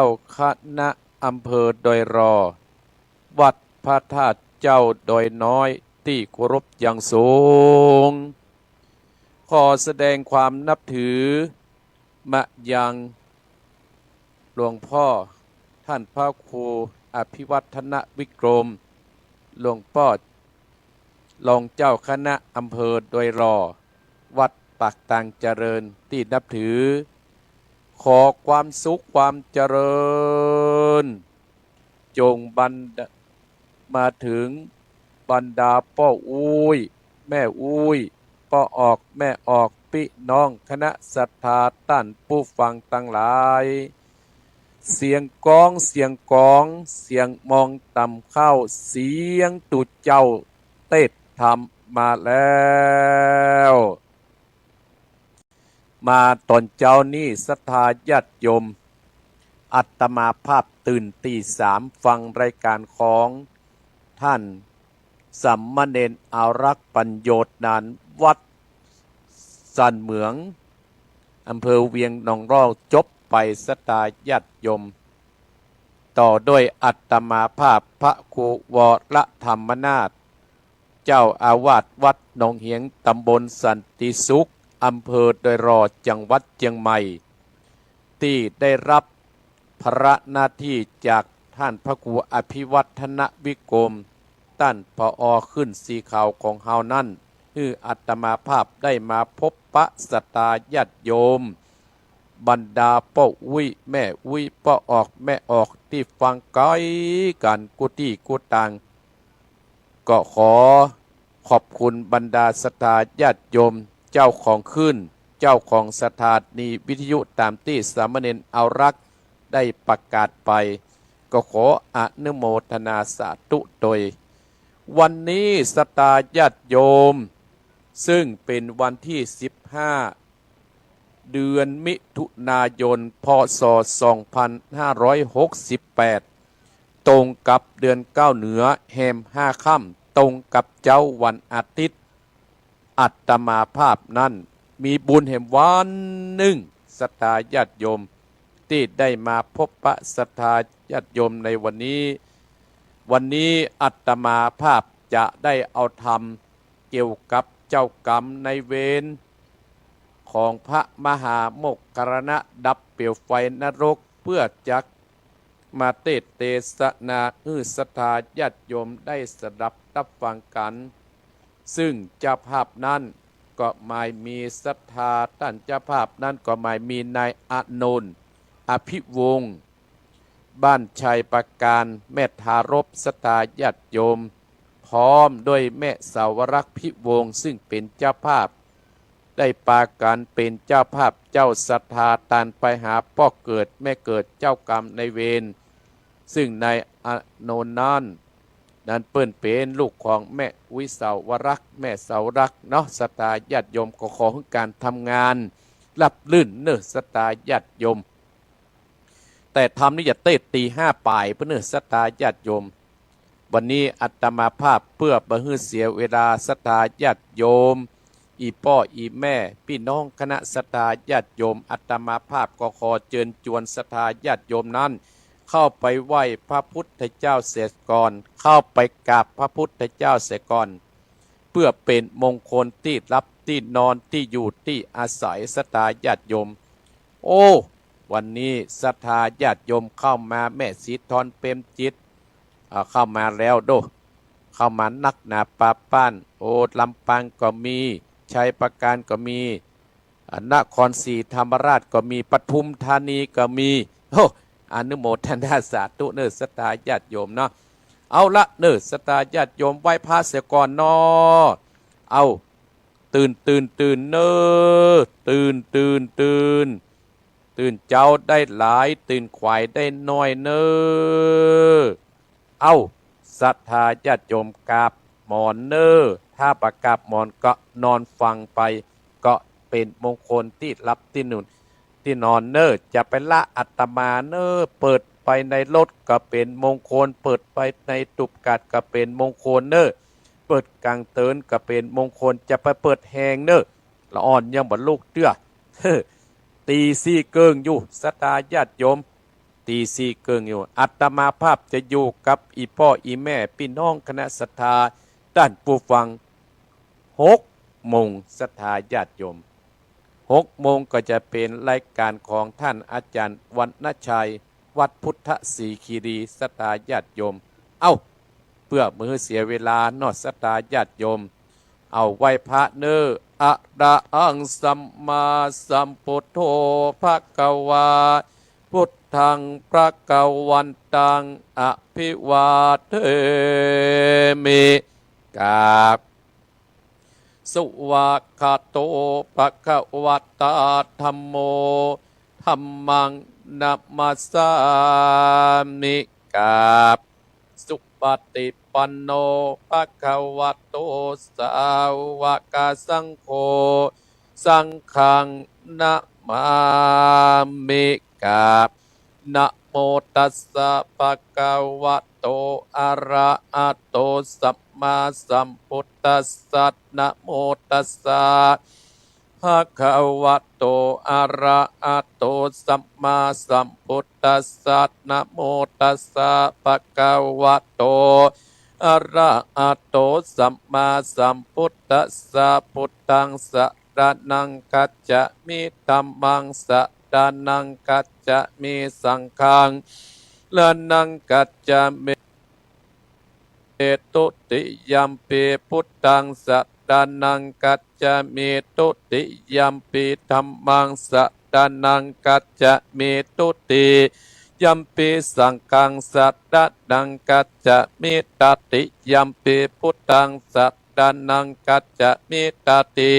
เจ้าคณะอำเภอดอยรอวัดพระธาตุเจ้าดอยน้อยที่เคารพอย่างสูงขอแสดงความนับถือมายังหลวงพ่อท่านพระครูอภิวัฒนวิกรมหลวงพ่อรองเจ้าคณะอำเภอดอยรอวัดปากตางเจริญที่นับถือขอความสุขความเจริญจงบันดามาถึงบรรดาพ่ออุ้ยแม่อุ้ยพ่อออกแม่ออกพี่น้องคณะศรัทธาท่านผู้ฟังตั้งหลายเสียงกองเสียงกองเสียงมองต่ำเข้าเสียงตุดเจ้าเต้ทำมาแล้วมาตอนเจ้านี่ศรัทธาญาติโยมอัตมาภาพตื่นตีสามฟังรายการของท่านสัมมเนรอารักษ์ปัญโยชน์นานวัดสันเหมืองอำเภอเวียงหนองร่องจบไปศรัทธาญาติโยมต่อด้วยอัตมาภาพพระครูวรธรรมนาถเจ้าอาวาสวัดหนองเหียงตำบลสันติสุขอำเภอดอยรอจังหวัดเชียงใหม่ที่ได้รับภาระหน้าที่จากท่านพระครูอภิวัฒนวิกรมท่านผอ.ขึ้นสีขาวของเฮานั่นคืออัตมาภาพได้มาพบปะศรัทธาญาติโยมบรรดาป้าอุ้ยแม่อุ้ยป้าออกแม่ออกที่ฟังไกลกันกุฏิกุตังก็ขอขอบคุณบรรดาศรัทธาญาติโยมเจ้าของขึ้นเจ้าของสถานีวิทยุตามที่สามเณรเอารักษ์ได้ประกาศไปก็ขออนุโมทนาสาธุโดยวันนี้ศรัทธาญาติโยมซึ่งเป็นวันที่15เดือนมิถุนายนพศ2568ตรงกับเดือน9เหนือแฮม5ค่ำตรงกับเจ้าวันอาทิตย์อัตมาภาพนั้นมีบุญแห่งวันหนึ่งศรัทธาญาติโยมที่ได้มาพบปะศรัทธาญาติโยมในวันนี้อัตมาภาพจะได้เอาธรรมเกี่ยวกับเจ้ากรรมในเวรของพระมหาโมกขณะดับเปลวไฟนรกเพื่อจักมาเทศนาศรัทธาญาติโยมได้สดับรับฟังกันซึ่งเจ้าภาพนั้นก็หมายมีศรัทธาท่านเจ้าภาพนั้นก็หมายมีนายอานนท์อภิวงศ์บ้านชัยประการแม่ทารบศรัทธาญาติโยมพร้อมด้วยแม่สาวรักษ์พิวงศ์ซึ่งเป็นเจ้าภาพได้ปาการเป็นเจ้าภาพเจ้าศรัทธาตานไปหาพ่อเกิดแม่เกิดเจ้ากรรมในเวรซึ่งนายอานนท์นั้นเปิ้นเป็นลูกของแม่วิสาวรักษ์แม่สาวรักษ์เนาะศรัทธาญาติโยมก็ขอให้การทำงานรับลื่นเนอะศรัทธาญาติโยมแต่ทำนี่อย่าเตะตี5ป่ายเพื่อเนอะศรัทธาญาติโยมวันนี้อัตมาภาพเพื่อบ่ให้เสียเวลาศรัทธาญาติโยมอีพ่ออีแม่พี่น้องคณะศรัทธาญาติโยมอัตมาภาพก็ขอเชิญชวนศรัทธาญาติโยมนั้นเข้าไปไหว้พระพุทธเจ้าเสียก่อนเข้าไปกราบพระพุทธเจ้าเสียก่อนเพื่อเป็นมงคลที่รับที่นอนที่อยู่ที่อาศัยศรัทธาญาติโยมโอ้วันนี้ศรัทธาญาติโยมเข้ามาแม่สีทรเปรมจิตเข้ามาแล้วโดเข้ามานักหนาปาป้านโอลำปางก็มีชัยประการก็มีนครศรีธรรมราชก็มีปทุมธานีก็มีโอ้อนุโมทนาสาธุเนอศรัทธาญาติโยมเนาะเอาละเนอศรัทธาญาติโยมไหว้พระเสียก่อนเนาะเอาตื่นเนอตื่นเจ้าได้หลายตื่นควายได้น้อยเนอเอาศรัทธาญาติโยมกราบหมอนเนอถ้าประกาศหมอนก็นอนฟังไปก็เป็นมงคลที่รับที่นุ่นที่นอนเนอจะไปละอัตมาเนอเปิดไปในรถก็เป็นมงคลเปิดไปในตุบกัดก็เป็นมงคลเนอเปิดกลางเตินก็เป็นมงคลจะไปเปิดแหงเนอละอ่อนยังบ่ลูกเตื้อตีซี่เกิงอยู่ศรัทธาญาติโยม ตีซีเกิงอยู่อัตมาภาพจะอยู่กับอีพ่ออีแม่พี่น้องคณะศรัทธาด้านผู้ฟัง6 โมงศรัทธาญาติโยม6 โมงก็จะเป็นรายการของท่านอาจารย์วรรณชัยวัดพุทธศรีคีรีศรัทธาญาติโยมเพื่อมือเสียเวลานอศรัทธาญาติโยมเอาไว้พระเนออะระหังสัมมาสัมพุทโธภะคะวาพุทธังพระกวันตังอภิวาเทมิกาบสุวาคาโตภะคะวะตาธัมโมธัมมังนัมมัสสามิกาบสุปฏิปันโนภะคะวะโตสาวกสังโฆสังฆังนะมามิกาบนะโมตัสสะภะคะวะโตอะระหะโตสัมมาสัมพุทธัสสะนะโมตัสสะภะคะวะโตอะระหะโตสัมมาสัมพุทธัสสะนะโมตัสสะภะคะวะโตอะระหะโตสัมมาสัมพุทธัสสะพุทธังสรณังคัจฉามิธัมมังสรณังคัจฉามิสังฆังสรณังคัจฉามิตุติยัมปิพุทธังสรณังคัจฉามิตุติยัมปิธัมมังสรณังคัจฉามิตุติยัมปิสังฆังสรณังคัจฉามิตติยัมปิพุทธังสรณังคัจฉามิตติ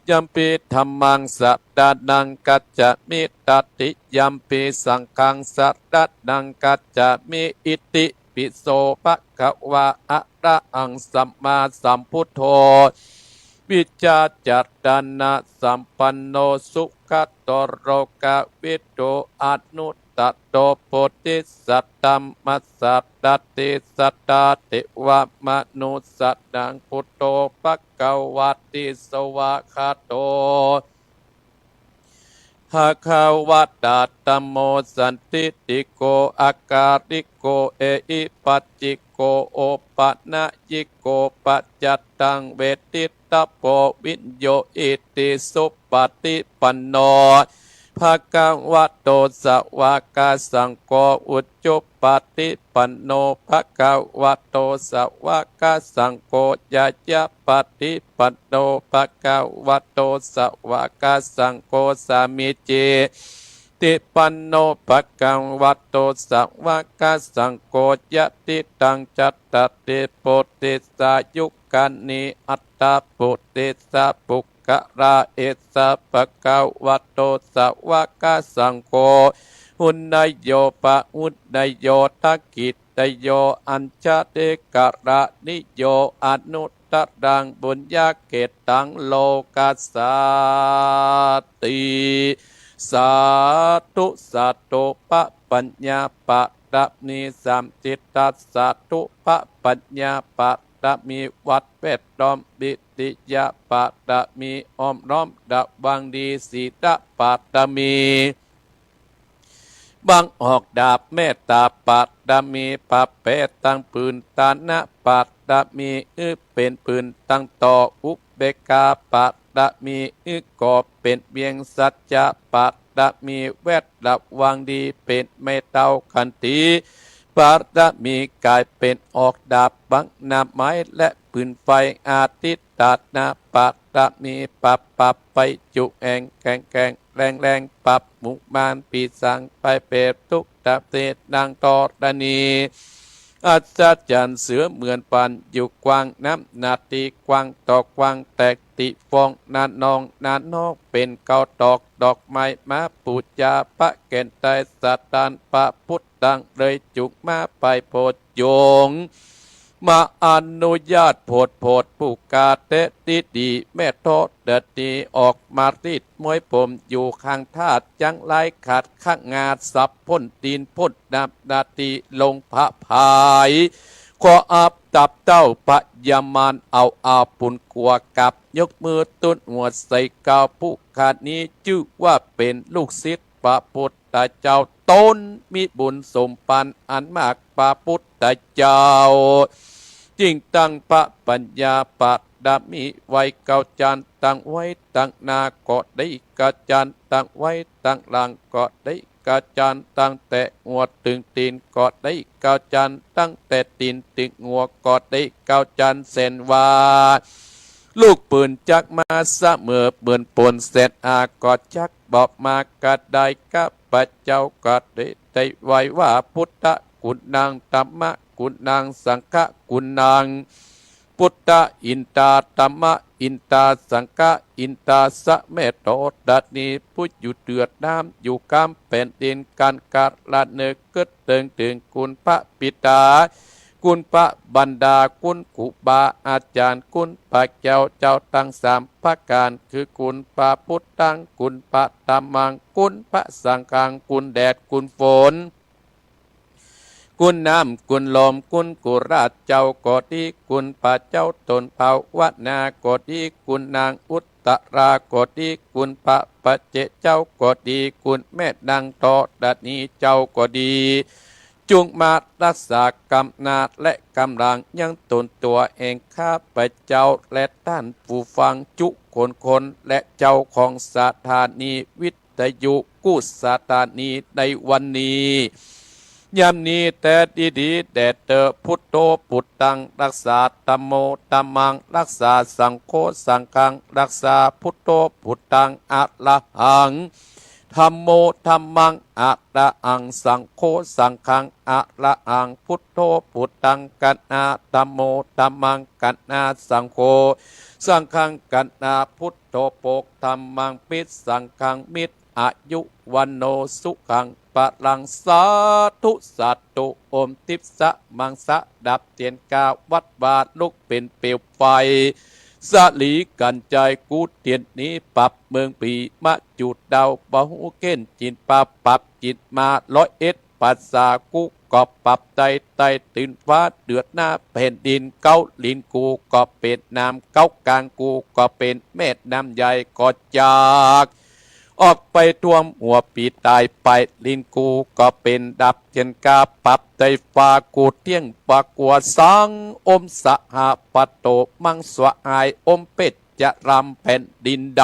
ยัมปิธัมมังสรณังคัจฉามิตติยัมปิสังฆังสรณังคัจฉามิอิติปิโสภะคะวะอะระหังสัมมาสัมพุทโธวิจจาจัตตานะสัมปันโนสุขโตโรกะวิโตอนุตตโตโพธิสัตตัมมัสสัตตติสัตตาติวะมนุสัตตังพุทโธภะคะวะติสวะคาโตภะคะวะตาธัมโมสันติติโกอาการิโกเอหิปัจจิโกโอปะนะยิโกปัจจัตตังเวทิตาโพวิญโยอิติสุปฏิปันโนภะคะวะโตสาวกสังโฆอุจจุปฏิปันโนภะคะวะโตสาวกสังโฆยะยะปฏิปันโนภะคะวะโตสาวกสังโฆสามิจิติปันโนภะคะวะโตสาวกสังโฆยะติตังจัตตติโพธิสายุกันิอัตตาโพธิสาปุกกะราเอสะภะคะวะโตสาวกสังโฆหุนนายโยปะหุนนายโยทักกิตโยอัญชาเตกะระนิโยอนุตตรังบุญญาเกตังโลกัสสาติสาธุสัตโตปะปัญญาปะตะนิสัมจิตตัสสะตุปะปัญญาปะตะมีวัดเวทล้อมบิติยาปะตะมีอ้อมล้อมดะวังดีสีตะปะตะมีบังออกดาบเมตตาปัตตมีปะเปตังปืนตานะปัตตมีเป็นปืนตั้งต่ออุเบกาปัตตมีก่อเป็นเบียงสัจจะปัตตมีแวดระวังดีเป็นไม่เต้าขันตีปัตตมีกายเป็นออกดาบบังนาไม้และปืนไฟอาทิตตานาปัตตมีปับไปจุแองแกงแรงปับมุกมานปีสังไปเปรตทุกตะเตนางตอดนีอาจารย์เสือเหมือนปันอยู่กวางน้ำนาตีกวางตอกกวางแตกติฟองนานองนานอกเป็นเกาตอกดอกไม้มาปูจาปะเกณฑ์ใจสัตตานปะพุทธังเลยจุกมาไปโพดโยงมาอนุญาตโพดผู้กาเตติดีแม่โทษเดดีออกมาติดมวยผมอยู่ข้างทาดจังไรขาดข้างงาสับพ่นตีนพ่นนับนาทีลงพระพายขออับตับเต้าปะยามานเอาอาปุนกัวกับยกมือตุ้นหัวใส่กาวผู้ขาดนี้ชื่อว่าเป็นลูกศิษย์พระพุทธ ธเจ้าตนมีบุญสมปันอันมากพระพุทธเจ้าจึงตั้งพระปัญญาปัดามิไว้เก้าจานตั้งไว้ตั้งนาก็ได้กะจานตั้งไว้ตั้งหลังก็ได้กะจานตั้งแต่หัวถึงตีนก็ได้เก้าจานตั้งแต่ตีนถึงหัวก็ได้เก้าจานเส้นว่าลูกปืนจักมาเสมอเปืนปนเสร็จก็จักบอกมากะได้กับพระเจ้าก็ได้ไว้ว่าพุทธกุณังธรรมกุณังสังฆกุณังพุทธอินตาธรรมอินตาสังฆอินตาสะเมตโตดัดนี้ผู้อยู่เดือดน้ำอยู่กำเป็นดินการการละเนกเกิดเติงถึงคุณพระปิตาคุณพระบรรดาคุณครูบาอาจารย์คุณพระเจ้าเจ้าตั้งสามพระการคือคุณพระพุทธังคุณพระธรรมังคุณพระสังฆังคุณแดดคุณฝนคุณน้ำคุณลมคุณกุราชเจ้าก็ดีคุณพระเจ้าตนเผาวนาก็ดีคุณนางอุตตราก็ดีคุณพระปัจเจเจ้าก็ดีคุณแม่นางตอดัดนี้เจ้าก็ดีจุงมารักษากำนาจและกำลังยังตนตัวเองข้าพเจ้าและท่านผู้ฟังจุคนและเจ้าของสถานีวิทยุกู้สถานีในวันนี้ยามนี้แต่ดีแดดเตอพุทโธพุทธังรักษาธัมโมธัมมังรักษาสังโฆสังฆังรักษาพุทโธพุทธังอะระหังธัมโมธัมมังอะระหังสังโฆสังฆังอะระหังพุทโธพุทธังกันนาธัมโมธัมมังกันนาสังโฆสังฆังกันนาพุทโธโปกธัมมังมิตรสังฆังมิตรอายุวันโนสุขังปะลังสาธุสัตตุอมทิพสะมังสะดับเตียนกาวัดบาทลุกเป็นเปลวไฟสลีกันใจกูเตียนนี้ปรับเมืองปีมะจุดดาวบะหูเก้นจินปาปรับจิตมา101ปัสสากุกอบปรับใจไตตื่นฟ้าเดือดหน้าแผ่นดินเก้าลินกูก็เป็นน้ำเก้ากลางกูก็เป็นเม็ดน้ำใหญ่ก็จากออกไปท่วมหัวปีตายไปลินกูก็เป็นดับเจนกาปรับใจฟ้ากูเที่ยงปะกัวสังอมสหปโตมังสวะอายอมเป็ดจะรำแผ่นดินด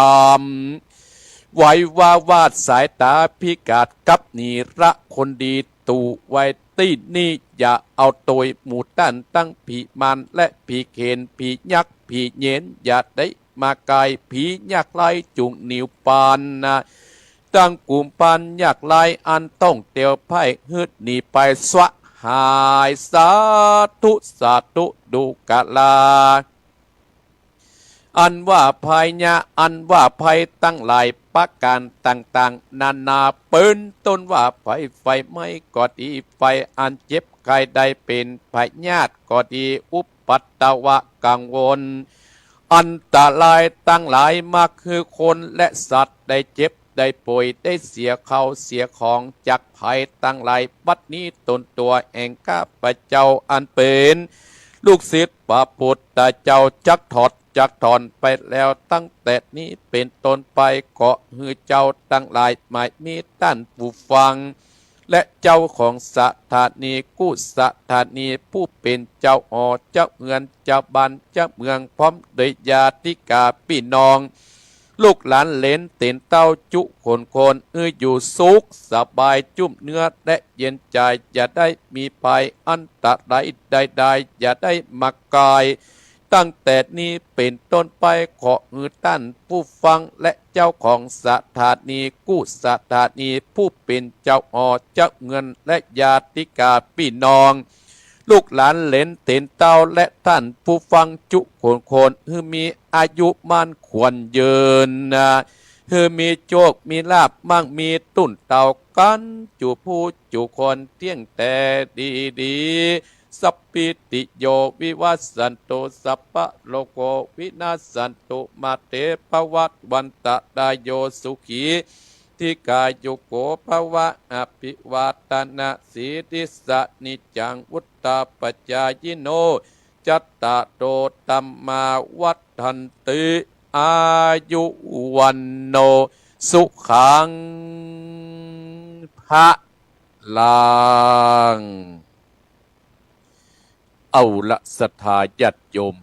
ำไว้ว่าวาดสายตาพิกาดกับนีระคนดีตูไว้ตีนี่อย่าเอาตัวหมูตันตั้งผีมันและผีเขนผียักษ์ผีเย็นอย่าได้มากายผียักษ์ไล่จุงนิวปานนะตั้งกลุ่มปันยักษ์ไล่อันต้องเตียวไพ่ฮึดหนีไปสวะหายสาธุสาธุดูกะลาอันว่าภัยญะอันว่าภัยตั้งหลายประการต่างๆนานาเปิ้นต้นว่าไฟไม่ก็ดีไฟอันเจ็บใครใดเป็นพยาธิก็ดีอุปัตตวะกังวลอันตรายตั้งหลายมากคือคนและสัตว์ได้เจ็บได้ป่วยได้เสียเขาเสียของจากภัยตั้งหลายบัดนี้ตนตัวแห่งข้าพเจ้าอันเป็นลูกศิษย์พระพุทธเจ้าจักถอนไปแล้วตั้งแต่นี้เป็นต้นไปก็ฮือเจ้าตั้งหลายไม่มีท่านผู้ฟังและเจ้าของสถานีกู้สถานีผู้เป็นเจ้าหอเจ้าเมืองเจ้าบ้านเจ้าเมืองพร้อมด้วยญาติกาพี่น้องลูกหลานเลนเต็นเต้าจุคนอยู่สุขสบายจุ่มเนื้อและเย็นใจอย่าได้มีภัยอันตรายใดๆอย่าได้มักกายตั้งแต่นี้เป็นต้นไปขอฮือท่านผู้ฟังและเจ้าของสถานีกู้สถานีผู้เป็นเจ้าหอเจ้าเงินและญาติกาพี่น้องลูกหลานเหลนเต็นเต้าและท่านผู้ฟังจุคนคือมีอายุมั่นควรยืนนะคือมีโชคมีลาบมั่งมีตุ่นเต่ากันจูผู้จุคนเที่ยงแต่ดีสัพพิติโยวิวัสสันตุสัพพะโลโกวินาศสันตุมาเตภวัตวันตะดายโยสุขีทิกายุโกภวะอภิวาตนาสีติสะนิจังวุตตาปจายโนจัตตะโตตัมมาวัฏันติอายุวันโนสุขังภ พระลางเอาละศรัทธาญาติโยม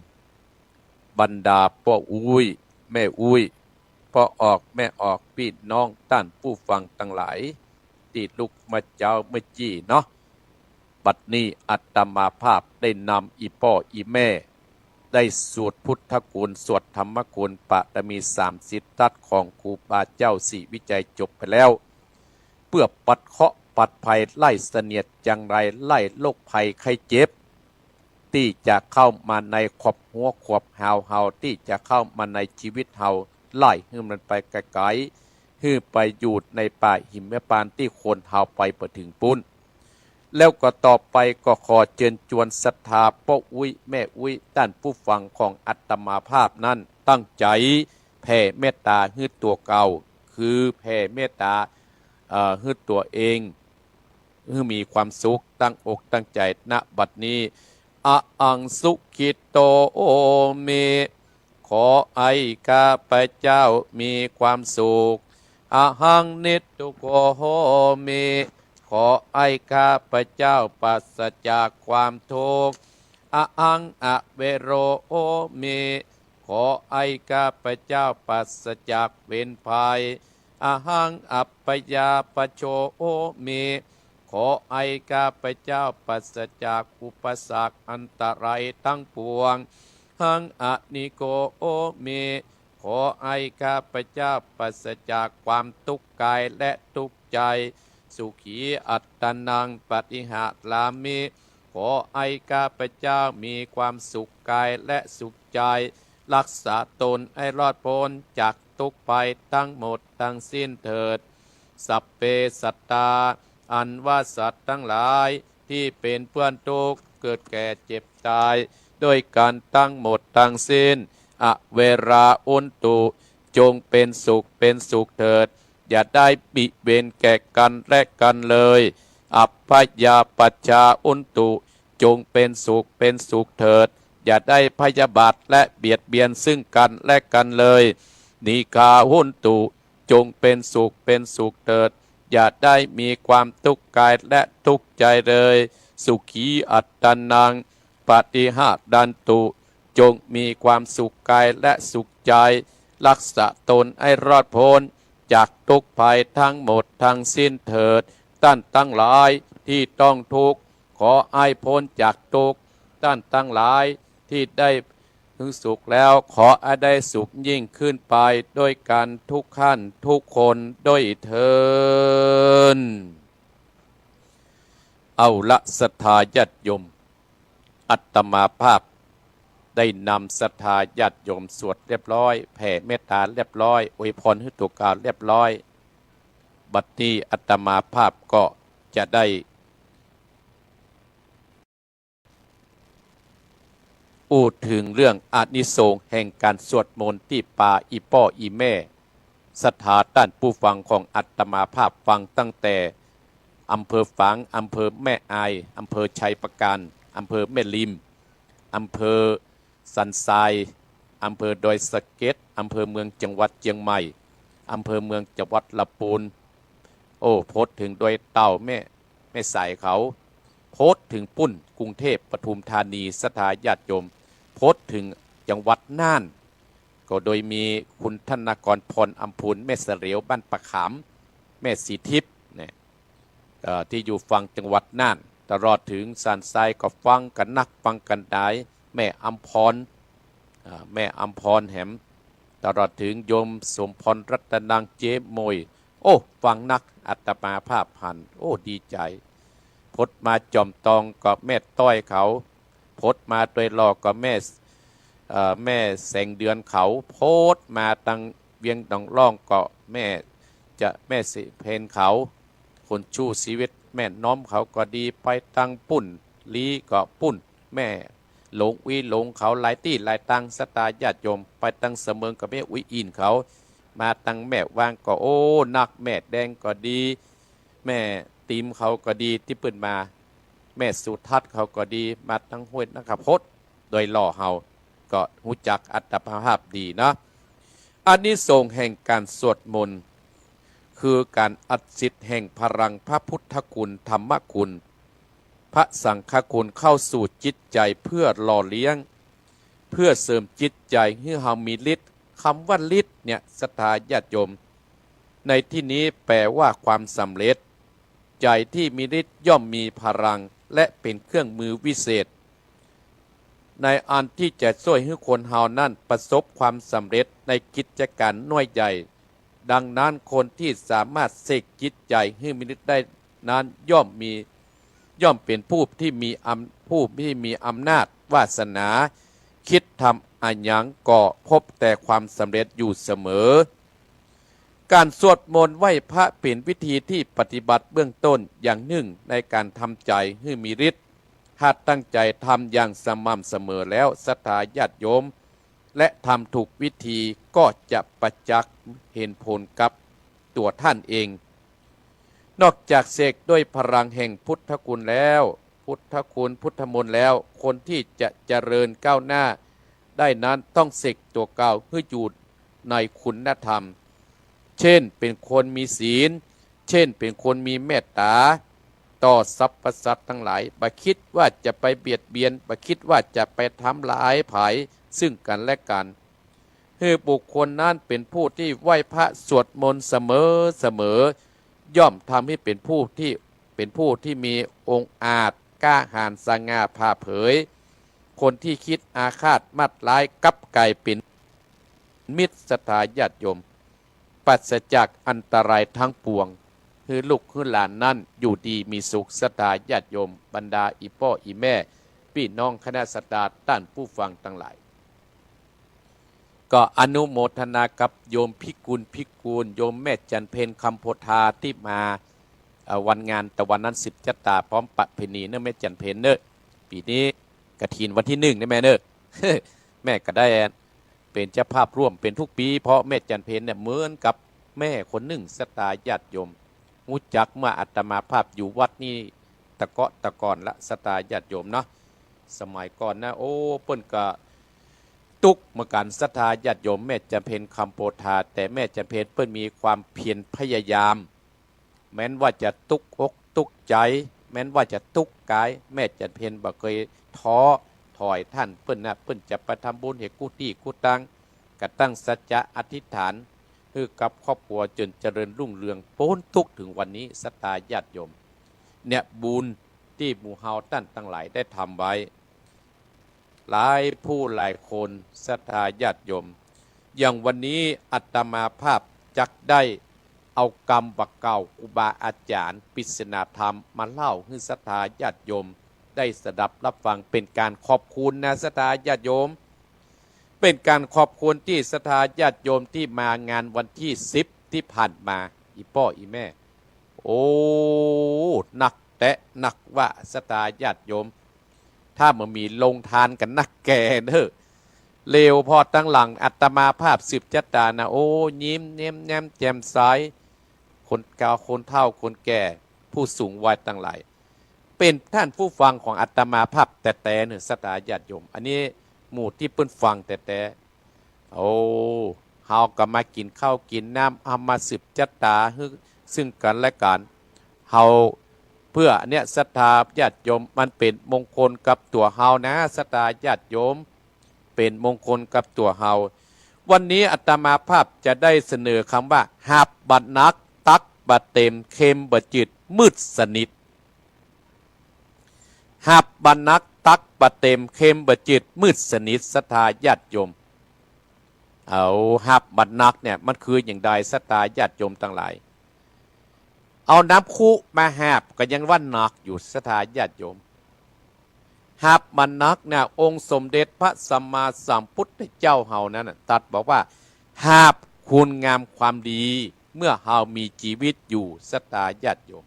บรรดาพ่ออุ้ยแม่อุ้ยพ่อออกแม่ออกพี่น้องท่านผู้ฟังทั้งหลายที่ลุกมาเจ้าเมื่อจี้เนาะบัดนี้อาตมาภาพได้นำอีพ่ออีแม่ได้สวดพุทธคุณสวดธรรมคุณปะตมี30 ทัศของครูบาเจ้าศรีวิจัยจบไปแล้วเพื่อปัดเคราะห์ปัดภัยไล่เสนียดจังไรไล่โรคภัยไข้เจ็บที่จะเข้ามาในขอบหัวขอบหาวเฮาที่จะเข้ามาในชีวิตเฮาไล่ให้มันไปไกลๆให้ไปอยู่ในป่าหิมพานต์ที่คนเฮาไปประถึงปุ้นแล้วก็ต่อไปก็ขอเชิญชวนศรัทธาพ่ออุ้ยแม่อุ้ยท่านผู้ฟังของอาตมาภาพนั้นตั้งใจแผ่เมตตาให้ตัวเก่าคือแผ่เมตตาให้ตัวเองให้มีความสุขตั้งอกตั้งใจณบัดนี้อังสุขิโตโอเมขอไอ้ข้าพเจ้ามีความสุขอหังนิตตุโกโหเมขอไอ้ข้าพเจ้าปราศจากความทุกข์อังอเวโรโอเมขอไอ้ข้าพเจ้าปราศจากเวรภัยหังอัปปยาปโชโอเมขอไอ้ข้าพเจ้าปราศจากอุปสรรคอันตรายทั้งปวงหังอนิโกโอเมขอไอ้ข้าพเจ้าปราศจากความทุกข์กายและทุกข์ใจสุขีอัตตนังปฏิหะลามิขอไอ้ข้าพเจ้ามีความสุขกายและสุขใจรักษาตนให้รอดพ้นจากทุกข์ภัยทั้งหมดทั้งสิ้นเถิดสัพเพสัตตาอันว่าสัตว์ทั้งหลายที่เป็นเพื่อนทุกข์เกิดแก่เจ็บตายด้วยการตั้งหมดทั้งสิ้นอเวราอุนตุจงเป็นสุขเถิดอย่าได้บิเวรแก่กันและกันเลยอัพพยาปัจจาอุนตุจงเป็นสุขเถิดอย่าได้พยาบาทและเบียดเบียนซึ่งกันและกันเลยนิกาหุนตุจงเป็นสุขเถิดอย่าได้มีความทุกข์กายและทุกข์ใจเลยสุขีอัตตนังปฏิหะดันตุจงมีความสุขกายและสุขใจรักษาตนให้รอดพ้นจากทุกข์ภัยทั้งหมดทั้งสิ้นเถิดท่านทั้งหลายที่ต้องทุกข์ขอให้พ้นจากทุกข์ท่านทั้งหลายที่ได้ถึงสุขแล้วขอให้ได้สุขยิ่งขึ้นไปด้วยกันทุกขั้นทุกคนด้วยเถิดเอาละศรัทธาญาติโยมอาตมาภาพได้นำศรัทธาญาติโยมสวดเรียบร้อยแผ่เมตตาเรียบร้อยอวยพรให้ตัวการเรียบร้อยบัดนี้อาตมาภาพก็จะได้พูดถึงเรื่องอานิสงส์แห่งการสวดมนต์ที่ป่าอีพ่ออีแม่ศรัทธาท่านผู้ฟังของอาตมาภาพฟังตั้งแต่อำเภอฝางอำเภอแม่อายอำเภอชัยประการอำเภอแม่ริมอำเภอสันทรายอำเภอดอยสะเก็ดอำเภอเมืองจังหวัดเชียงใหม่อำเภอเมืองจังหวัดลำพูนโอ้โพสถึงดอยเต่าแม่สายเขาโพสถึงปุ้นกรุงเทพปทุมธานีศรัทธาญาติโยมโพสถึงจังหวัดน่านก็โดยมีคุณธนากรพรอัมพูนแม่เสรียวบ้านปะขามแม่สีทิพย์เนี่ยที่อยู่ฝั่งจังหวัดน่านตลอดถึงสันทรายก็ฟังกันนักฟังกันได้แม่อัมพรแหมตลอดถึงโยมสมพรรัตนังเจมยโอ้ฟังนักอาตมาภาพพันโอ้ดีใจพดมาจอมตองก็แม่ต้อยเขาพดมาโดยรอก็แม่แสงเดือนเขาโพดมาตังเวียงดองร่องก็แม่สิเพนเขาคนชู้ชีวิตแม่น้อมเขาก็ดีไปตังปุ่นลีก็ปุ่นแม่หลงวิหลงเขาหลายที่หลายตังสตาญาติโยมไปตังเสมอกับแม่วิอินเขามาตังแม่วางก็โอ้นักแม่แดงก็ดีแม่ตีมเขาก็ดีที่ปืนมาแม่สุทัศน์เขาก็ดีมาตังห้วยนักพจน์โดยล่อเฮาก็หูจักอัตภาพดีนะอันนี้ส่งแห่งการสวดมนต์ คือการอัดสิทธิ์แห่งพลังพระพุทธคุณธรรมคุณพระสังฆคุณเข้าสู่จิตใจเพื่อหล่อเลี้ยงเพื่อเสริมจิตใจให้เฮามีฤทธิ์คำว่าฤทธิ์เนี่ยศรัทธาญาติโยมในที่นี้แปลว่าความสำเร็จใจที่มีฤทธิ์ย่อมมีพลังและเป็นเครื่องมือวิเศษในอันที่จะช่วยให้คนเฮานั้นประสบความสำเร็จในกิจการน้อยใหญ่ดังนั้นคนที่สามารถเสกจิตใจให้มีฤทธิ์ได้นั้นย่อมเป็นผู้ที่มีอำนาจวาสนาคิดทำอันยังก็พบแต่ความสำเร็จอยู่เสมอการสวดมนต์ไหว้พระเป็นวิธีที่ปฏิบัติเบื้องต้นอย่างหนึ่งในการทำใจให้มีฤทธิ์หากตั้งใจทำอย่างสม่ำเสมอแล้วศรัทธาญาติโยมและทำถูกวิธีก็จะประจักษ์เห็นผลกับตัวท่านเองนอกจากเสกด้วยพลังแห่งพุทธคุณแล้วพุทธคุณพุทธมนต์แล้วคนที่จะเจริญก้าวหน้าได้นั้นต้องเสกตัวเก่าเพื่ออยู่ในคุณธรรมเช่นเป็นคนมีศีลเช่นเป็นคนมีเมตตาต่อสรรพสัตว์ทั้งหลายบ่คิดว่าจะไปเบียดเบียนบ่คิดว่าจะไปทำลายไผซึ่งกันและกันให้บุคคลนั้นเป็นผู้ที่ไหว้พระสวดมนต์เสมอย่อมทำให้เป็นผู้ที่มีองค์อาจกล้าหาญสง่าผ่าเผยคนที่คิดอาฆาตมัดร้ายกับไก่เป็นมิตรศรัทธาญาติโยมปราศจากอันตรายทั้งปวงคือลูกคือหลานนั่นอยู่ดีมีสุขศรัทธาญาติโยมบรรดาอีพ่ออีแม่พี่น้องคณะสัตยาท่านผู้ฟังทั้งหลายก็อนุโมทนากับโยมพิกูลโยมแม่จันเพนคำโพธาที่มาวันงานตะวันนั้น10จัตตาพร้อมประเพณีเนอะแม่จันเพนเนอะปีนี้กฐินวันที่1นะแม่เนอะ แม่ก็ได้เป็นเจ้าภาพร่วมเป็นทุกปีเพราะแม่จันเพนเนี่ยเหมือนกับแม่คนหนึ่งศรัทธาญาติโยมรู้จักเมื่ออาตมาภาพอยู่วัดนี่ตะก่อนละศรัทธาญาติโยมเนาะสมัยก่อนนะโอ้เปิ้นก็ตุกเมื่อการศรัทธาญาติโยมแม่จันเพนคำโพธาแต่แม่จันเพนเปิ้นมีความเพียรพยายามแม้นว่าจะตุกอกตุกใจแม้นว่าจะตุกกายแม่จันเพนบ่เคยท้อถอยท่านเปิ้นนะเปิ้นจะไปทำบุญเฮกุตี้กุตังกระตั้งสัจจะอธิษฐานคือกับครอบครัวจนเจริญรุ่งเรืองพ้นทุกข์ถึงวันนี้ศรัทธาญาติโยมเนี่ยบุญที่หมู่เฮาท่านทั้งหลายได้ทำไว้หลายผู้หลายคนศรัทธาญาติโยมอย่างวันนี้อาตมาภาพจักได้เอากรรมบักเก่าครูบาอาจารย์ปริศนาธรรมมาเล่าให้ศรัทธาญาติโยมได้สดับรับฟังเป็นการขอบคุณนะศรัทธาญาติโยมเป็นการขอบคุณที่ศรัทธาญาติโยมที่มางานวันที่10ที่ผ่านมาอีพ่ออีแม่โอ้หนักแต่หนักว่าศรัทธาญาติโยมถ้ามันมีลงทานกันนักแก่เนอะเลวพอตั้งหลังอัตมาภาพ10จัตตานะโอ้ยิ้มเนียมแนมแจ่มใสคนเก่าคนเฒ่าคนแก่ผู้สูงวัยทั้งหลายเป็นท่านผู้ฟังของอัตมาภาพแต่เนี่ยศรัทธาญาติโยมอันนี้หมู่ที่เปิ้นฟังแต่โอ้เฮาก็มากินข้าวกินน้ำเอามา10จัตตาซึ่งกันและกันเฮาเพื่อเนี่ยศรัทธาญาติโยมมันเป็นมงคลกับตัวเฮานะศรัทธาญาติโยมเป็นมงคลกับตัวเฮาวันนี้อาตมาภาพจะได้เสนอคำว่าหับบัดนักตักบัดเต็มเค็มบัดจืดมืดสนิทหับบัดนักตักบัดเต็มเค็มบัดจืดมืดสนิทศรัทธาญาติโยมเอาหับบัดนักเนี่ยมันคืออย่างใดศรัทธาญาติโยมทั้งหลายเอาน้ำคุมาหาบก็ยังว่านักอยู่ศรัทธาญาติโยมหาบมันนักเนี่ยองค์สมเด็จพระสัมมาสัมพุทธเจ้าเฮานั้นตรัสบอกว่าหาบคุณงามความดีเมื่อเฮามีชีวิตอยู่ศรัทธาญาติโยม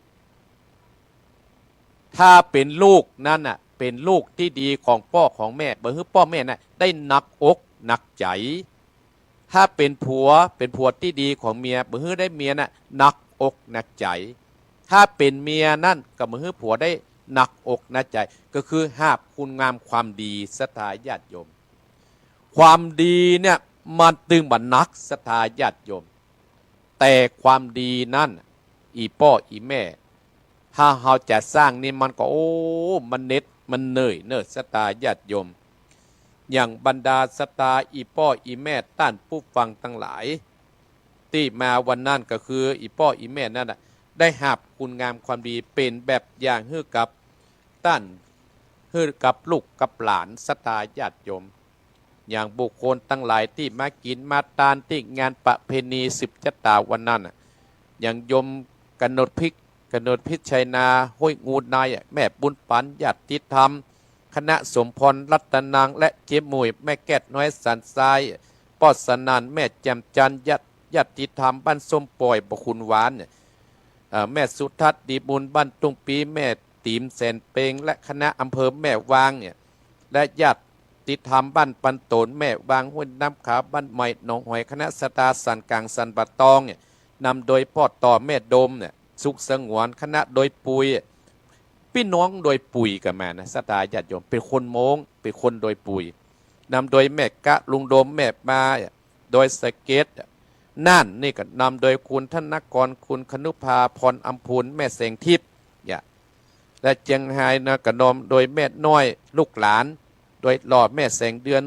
ถ้าเป็นลูกนั่นน่ะเป็นลูกที่ดีของพ่อของแม่บ่ฮื้อพ่อแม่น่ะได้หนักอกหนักใจถ้าเป็นผัวที่ดีของเมียบ่ฮื้อได้เมียน่ะหนักอกหนักใจถ้าเป็นเมียนั่นก็บ่ฮื้อผัวได้หนักอกหนักใจก็คือหาบคุณงามความดีศรัทธาญาติโยมความดีเนี่ยมันตึงบัดนักศรัทธาญาติโยม แต่ความดีนั่นอีพ่ออีแม่ถ้าเราจะสร้างนี่มันก็มันเน็ดมันเหนื่อยเนิดสตาญาติโยมอย่างบรรดาสตาอีพ่ออีแม่ต้านผู้ฟังทั้งหลายที่มาวันนั้นก็คืออีพ่ออีแม่นั่นน่ะได้หับคุณงามความดีเป็นแบบอย่างให้กับต้านให้กับลูกกับหลานสตาญาติโยมอย่างบุคคลทั้งหลายที่มากินมาทานที่งานประเพณีสืบชะตาวันนั้นอย่างโยมกนดพิชัยนาห้วยงูนายแม่บุญปันญาติธรรมคณะสมพรรัตนังและเจมวยแม่แก้ดน้อยสันทรายปอดสนันแม่แจมจันญาติธรรมบ้านส้มปล่อยบคุณหวานแม่สุทัศน์ดีบุญบ้านตุงปีแม่ตีมแสนเปงและคณะอำเภอแม่วางเนี่ยและญาติธรรมบ้านปันโตนแม่วางห้วยน้ำขาบ้านใหม่หนองหอยคณะสตาสันกลางสันบัดตองเนี่ยนำโดยพ่อต่อแม่โดมเนี่ยสุขสงวนคณะโดยปุยพี่น้องโดยปุยกับแม่นะสตาญาติโยมเป็นคนโมงเป็นคนโดยปุยนำโดยแม่กะลุงโดมแม่มาโดยสเก็ตนั่นนี่ก็นำโดยคุณธนกรคุณคนุภาพรอัมพูนแม่แสงทิพย์และเจียงไฮ้นะกระนมโดยแม่น้อยลูกหลานโดยหล่อแม่แสงเดือน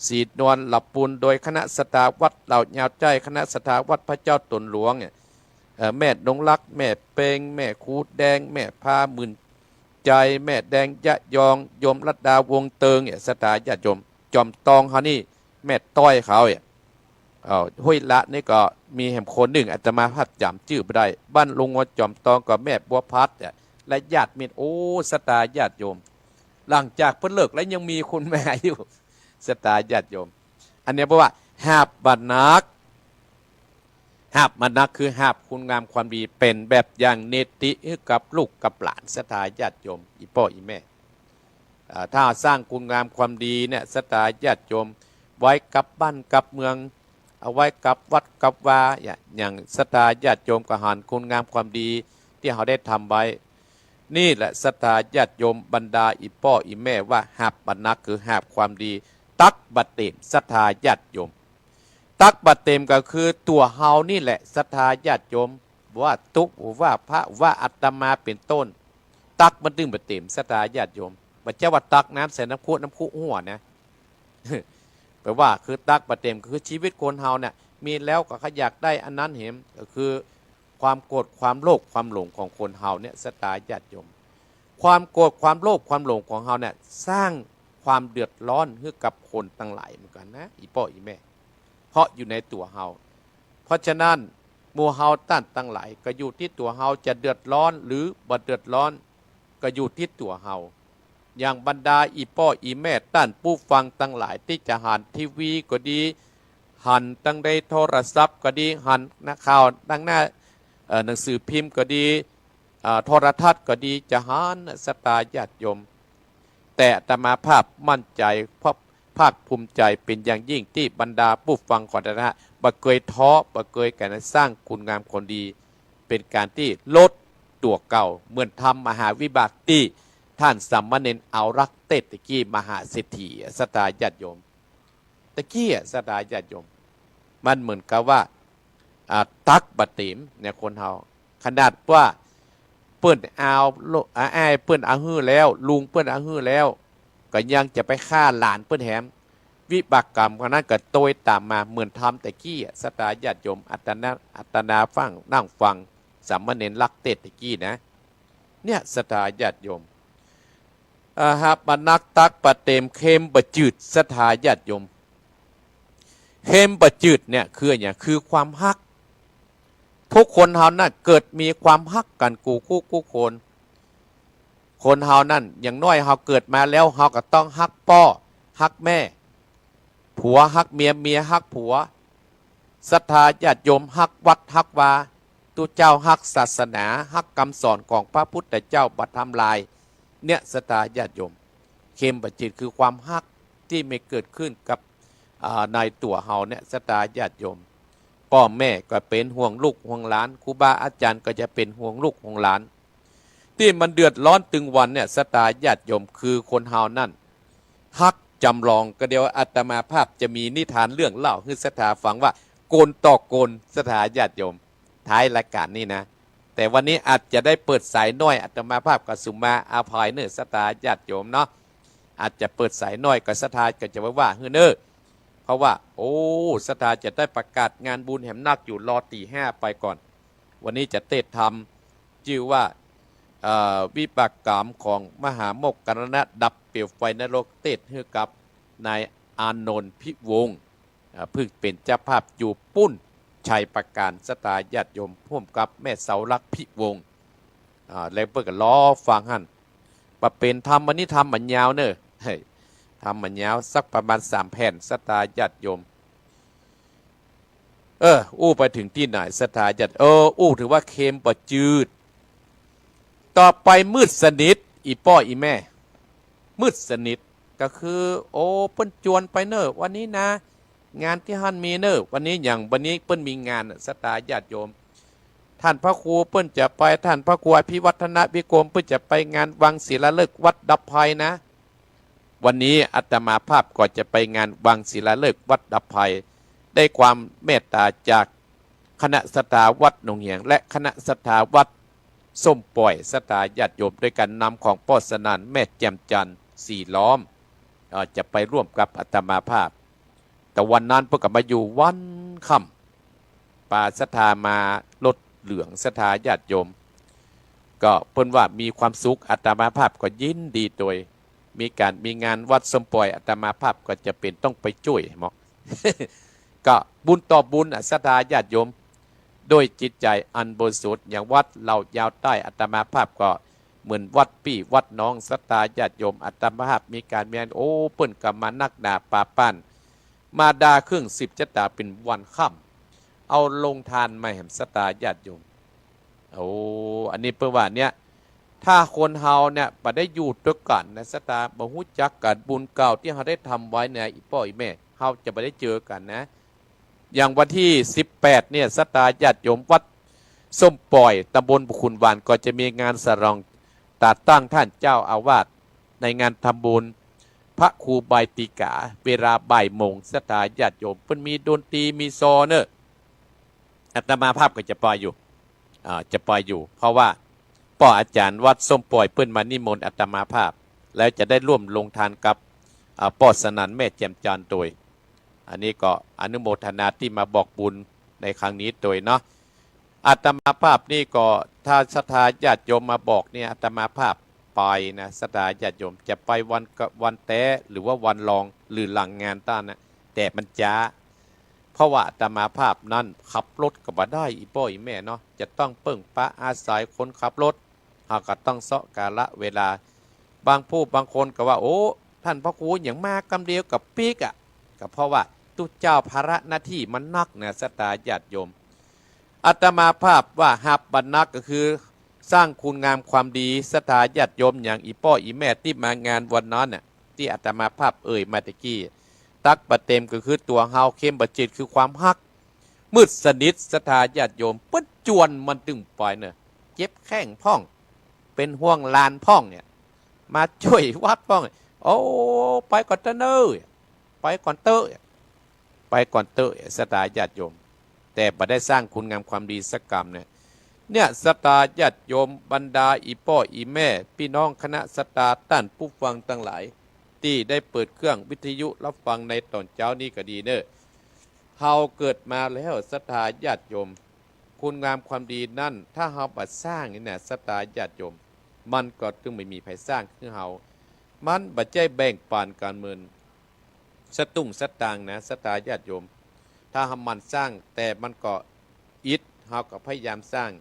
สีนวลหลับปูนโดยคณะสตาวัดเหล่ายาวใจคณะสตาวัดพระเจ้าตนหลวงเนี่ยแม่ดงรักแม่เปงแม่คูดแดงแม่พาหมื่นใจแม่แดงยะยองโยมรัตดาวงเติงเนี่ยสตาญาติโยมจอมตองเขานี่แม่ต้อยเขาเนี่ยห้วยละนี่ก็มีแห่งคนหนึ่งอาจจะมาพัดจำชื่อไปได้บ้านลุงวัดจอมตองกับแม่บัวพัดและญาติมิตรสตาญาติโยมหลังจากเพิ่นเลิกแล้วยังมีคุณแม่อยู่สตาญาติโยมอันนี้เพราะว่าหาบบันนักคือหาบคุณงามความดีเป็นแบบอย่างเนติให้กับลูกกับหลานสตาญาติโยมอีพ่ออีแม่ถ้าสร้างคุณงามความดีเนี่ยสตาญาติโยมไว้กับบ้านกับเมืองเอาไว้กับวัดกับวาอย่างสตาญาติโยมก็หันคุณงามความดีที่เขาได้ทำไว้นี่แหละสตาญาติโยมบรรดาอีพ่ออีแม่ว่าหาบบันนักคือหาบความดีตักบัดเต็มสตาญาติโยมตักบัดเต็มก็คือตัวเฮานี่แหละสตาญาติโยมว่าตุกว่าพระว่าอัตมาเป็นต้นตักมันดึงบัดเต็มสตาญาติโยมบัดเจ้าว่าตักน้ำใส่น้ำคุหัวนะ แปลว่าคือตักบัดเต็มคือชีวิตคนเฮาเนี่ยมีแล้วก็อยากได้อันนั้นเห็นก็คือความโกรธความโลภความหลงของคนเฮาเนี่ยสตาญาติโยมความโกรธความโลภความหลงของเฮาเนี่ยสร้างความเดือดร้อนให้กับคนทั้งหลายเหมือนกันนะอีพ่ออีแม่เพราะอยู่ในตัวเฮาเพราะฉะนั้นหมู่เฮาต้านทั้งหลายก็อยู่ที่ตัวเฮาจะเดือดร้อนหรือบ่เดือดร้อนก็อยู่ที่ตัวเฮาอย่างบรรดาอีพ่ออีแม่ต้านผู้ฟังทั้งหลายที่จะหันทีวีก็ดีหันตั้งได้โทรศัพท์ก็ดีหันนักข่าวตั้งหน้าหนังสือพิมพ์ก็ดีโทรทัศน์ก็ดีจะหานสตาญาติโยมแต่อาตมาภาพมั่นใจเพราะภาคภูมิใจเป็นอย่างยิ่งที่บรรดาผู้ฟังก่อนนะบ่เคยท้อบ่เคยการสร้างคุณงามคนดีเป็นการที่ลดตัวเก่าเหมือนทำมหาวิบากที่ท่านสัมมาเนนเอารักเตตะกี้มหาเศรษฐีสตาญาติโยมตะกี้สตาญาติโยมมันเหมือนกับว่าตักบัดเต็มเนี่ยคนเฮาขนาดว่าเปิ้นเอาอ้ายเปิ้นเอาฮื้อแล้วลุงเปิ้นเอาฮื้อแล้วก็ยังจะไปฆ่าหลานเปิ้นแถมวิบากกรรมคนนั้นก็โตยตามมาเหมือนทำแต่กี้สตาญาติโยมอัตนาฟังนั่งฟังสามเณรรักเตตะกี้นะเนี่ยสตาญาติโยมหาบนักตักปะเต็มเข้มบะจืดสตาญาติโยมเข้มบะจืดเนี่ยคือความฮักทุกคนเฮานั่นเกิดมีความฮักกันคู่คนเฮานั่นอย่างน้อยเฮาเกิดมาแล้วเฮาก็ต้องฮักพ่อฮักแม่ผัวฮักเมียฮักผัวศรัทธาญาติโยมฮักวัดฮักวาตุเจ้าฮักศาสนาฮักคำสอนของพระพุทธเจ้าบัดทำลายเนี่ยศรัทธาญาติโยมเข้มบะจืดคือความฮักที่ไม่เกิดขึ้นกับในตัวเฮาเนี่ยศรัทธาญาติโยมพ่อแม่ก็เป็นห่วงลูกห่วงหลานครูบาอาจารย์ก็จะเป็นห่วงลูกห่วงหลานที่มันเดือดร้อนตึงวันเนี่ยสตาญาติโยมคือคนเฮานั่นฮักจำลองก็เดียวอาตมาภาพจะมีนิทานเรื่องเล่าให้ศรัทธาฟังว่า โกนต่อโกนสถาญาติโยมท้ายรายการนี่นะแต่วันนี้อาจจะได้เปิดสายน้อยอาตมาภาพกับสุมาอาภัยเนื้อสถาญาติโยมเนาะอาจจะเปิดสายน้อยกับสถาก็จะว่าเฮ้เนอเพราะว่าโอ้สถาจะได้ประกาศงานบุญแห่มนักอยู่รอตีห้าไปก่อนวันนี้จะเทศธรรมชื่อว่าวิบากกรรมของมหาโมกขณะดับเปลวไฟนรกเทศให้กับนายอานนท์พิวงศ์เพิ่งเป็นเจ้าภาพอยู่ปุ้นชัยประการสตาญาติโยมพ่วมกับแม่เสาลักพิวงศ์แล้วเปิดกันล้อฟังหันประเป็นธรรมวันนี้ทำมันยาวเนอะทำมันยาวสักประมาณ3 แผ่นสตาญาติโยมอู้ไปถึงที่ไหนสถาญาติอู้ถือว่าเค็มประจืดต่อไปมืดสนิทอีป้ออีแม่มืดสนิทก็คือโอ้เปิ้นจวนไปเนอะวันนี้นะงานที่ท่านมีเนอะวันนี้อย่างวันนี้เปิ้นมีงานสตาญาติโยมท่านพระครูเปิ้นจะไปท่านพระครูอภิวัฒนวิโกมเปิ้นจะไปงานวังศิลาฤกษ์วัดดับภัยนะวันนี้อาตมาภาพก็จะไปงานวังศิลาฤกษ์วัดดับภัยได้ความเมตตาจากคณะสถาวัดหนองเหียงและคณะสถาวัดส้มปล่อยสถาญาติโยมด้วยกันนำของพ่อสนานแม่แจ่มจันทร์สี่ล้อมจะไปร่วมกับอาตมาภาพแต่วันนั้นพวกกับมาอยู่วันค่ำป่าสถามาลดเหลืองสถาญาติโยมก็เพิ่นว่ามีความสุขอาตมาภาพก็ยินดีโดยมีงานวัดส้มปล่อยอาตมาภาพก็จะเป็นต้องไปช่วยหมอ ก็บุญต่อบุญสถาญาติโยมโดยจิตใจอันบริสุทธิ์อย่างวัดเรายาวใต้อาตมาภาพก็เหมือนวัดปี่วัดน้องสถาญาติโยมอาตมาภาพมีการเมียนโอ้เปิ้นกับมานักด่าป่าป้านมาดาเครื่อง10จะตาเป็นวันค่ำเอาลงทานมาแห่มสถาญาติโยมโอ้อันนี้เปิ้นว่าเนี่ยถ้าคนเฮาเนี่ยบ่ได้อยู่ด้วยกันนะสถาบ่ฮู้จักกันบุญเก่าที่เฮาได้ทำไว้เนี่ยอีพ่ออีแม่เฮาจะบ่ได้เจอกันนะอย่างวันที่18เนี่ยสตาญาติโยมวัดส้มปล่อยตำบลบุคุณวานก็จะมีงานสรองตาตั้งท่านเจ้าอาวาสในงานทำบุญพระครูใบติกาเวลาบ่ายโมงสตาญาติโยมเพิ่นมีดนตรีมีซอเนอะอาตมาภาพก็จะปล่อยอยู่เพราะว่าพ่ออาจารย์วัดส้มปล่อยเพิ่นมานิมนต์อาตมาภาพแล้วจะได้ร่วมลงทานกับพ่อสนั่นแม่แจ่มจันทร์โดยอันนี้ก็อนุโมทนาที่มาบอกบุญในครั้งนี้โดยเนาะอาตมาภาพนี่ก็ถ้าศรัทธาญาติโยมมาบอกเนี่ยอาตมาภาพไปนะศรัทธาญาติโยมจะไปวันแต้หรือว่าวันรองหรือหลังงานต้านนะแต่มันจ้าเพราะว่าอาตมาภาพนั้นขับรถก็บ่ได้อีพ่ออีแม่เนาะจะต้องเปิ่งปะอาศัยคนขับรถหากก็ต้องเสาะกาละเวลาบางคนก็ว่าโอ้ท่านพระครูอย่างมากกำเดียวกับปีกอ่ะก็เพราะว่าตุเจ้าภาระหน้าที่มันนักเนี่ยสตาญาติโยมอาตมาภาพว่าหับบรรนักก็คือสร้างคุณงามความดีสตาญาติโยมอย่างอีพ่ออีแม่ที่มางานวันนั้นเนี่ยที่อาตมาภาพมาตะกี้ตักบะเต็มก็คือตัวเฮาเข้มบะจิตคือความฮักมืดสนิทสตาญาติโยมปึ๊ดจวนมันตึงปล่อยเนี่ยเจ็บแข้งพ่องเป็นห่วงลานพ่องเนี่ยมาช่วยวัดพ่องโอ้ไปก่อนเตอร์ไปก่อนเตอร์สตาญาติโยมแต่บ่ได้สร้างคุณงามความดีสักกรรมเนี่ยสตาญาติโยมบรรดาอีพ่ออีแม่พี่น้องคณะสตาท่านผู้ฟังทั้งหลายที่ได้เปิดเครื่องวิทยุรับฟังในตอนเช้านี้ก็ดีเนอะเฮาเกิดมาแล้วสตาญาติโยมคุณงามความดีนั่นถ้าเฮาบ่สร้างนี่นะสตาญาติโยมมันก็จึงไม่มีไผสร้างคือเฮามันบ่ใจแบ่งปันการเมืองสตุ้งสตางนะสตาญาติโยมถ้ามันสร้างแต่มันก็อิดเฮาก็พยายามสร้าง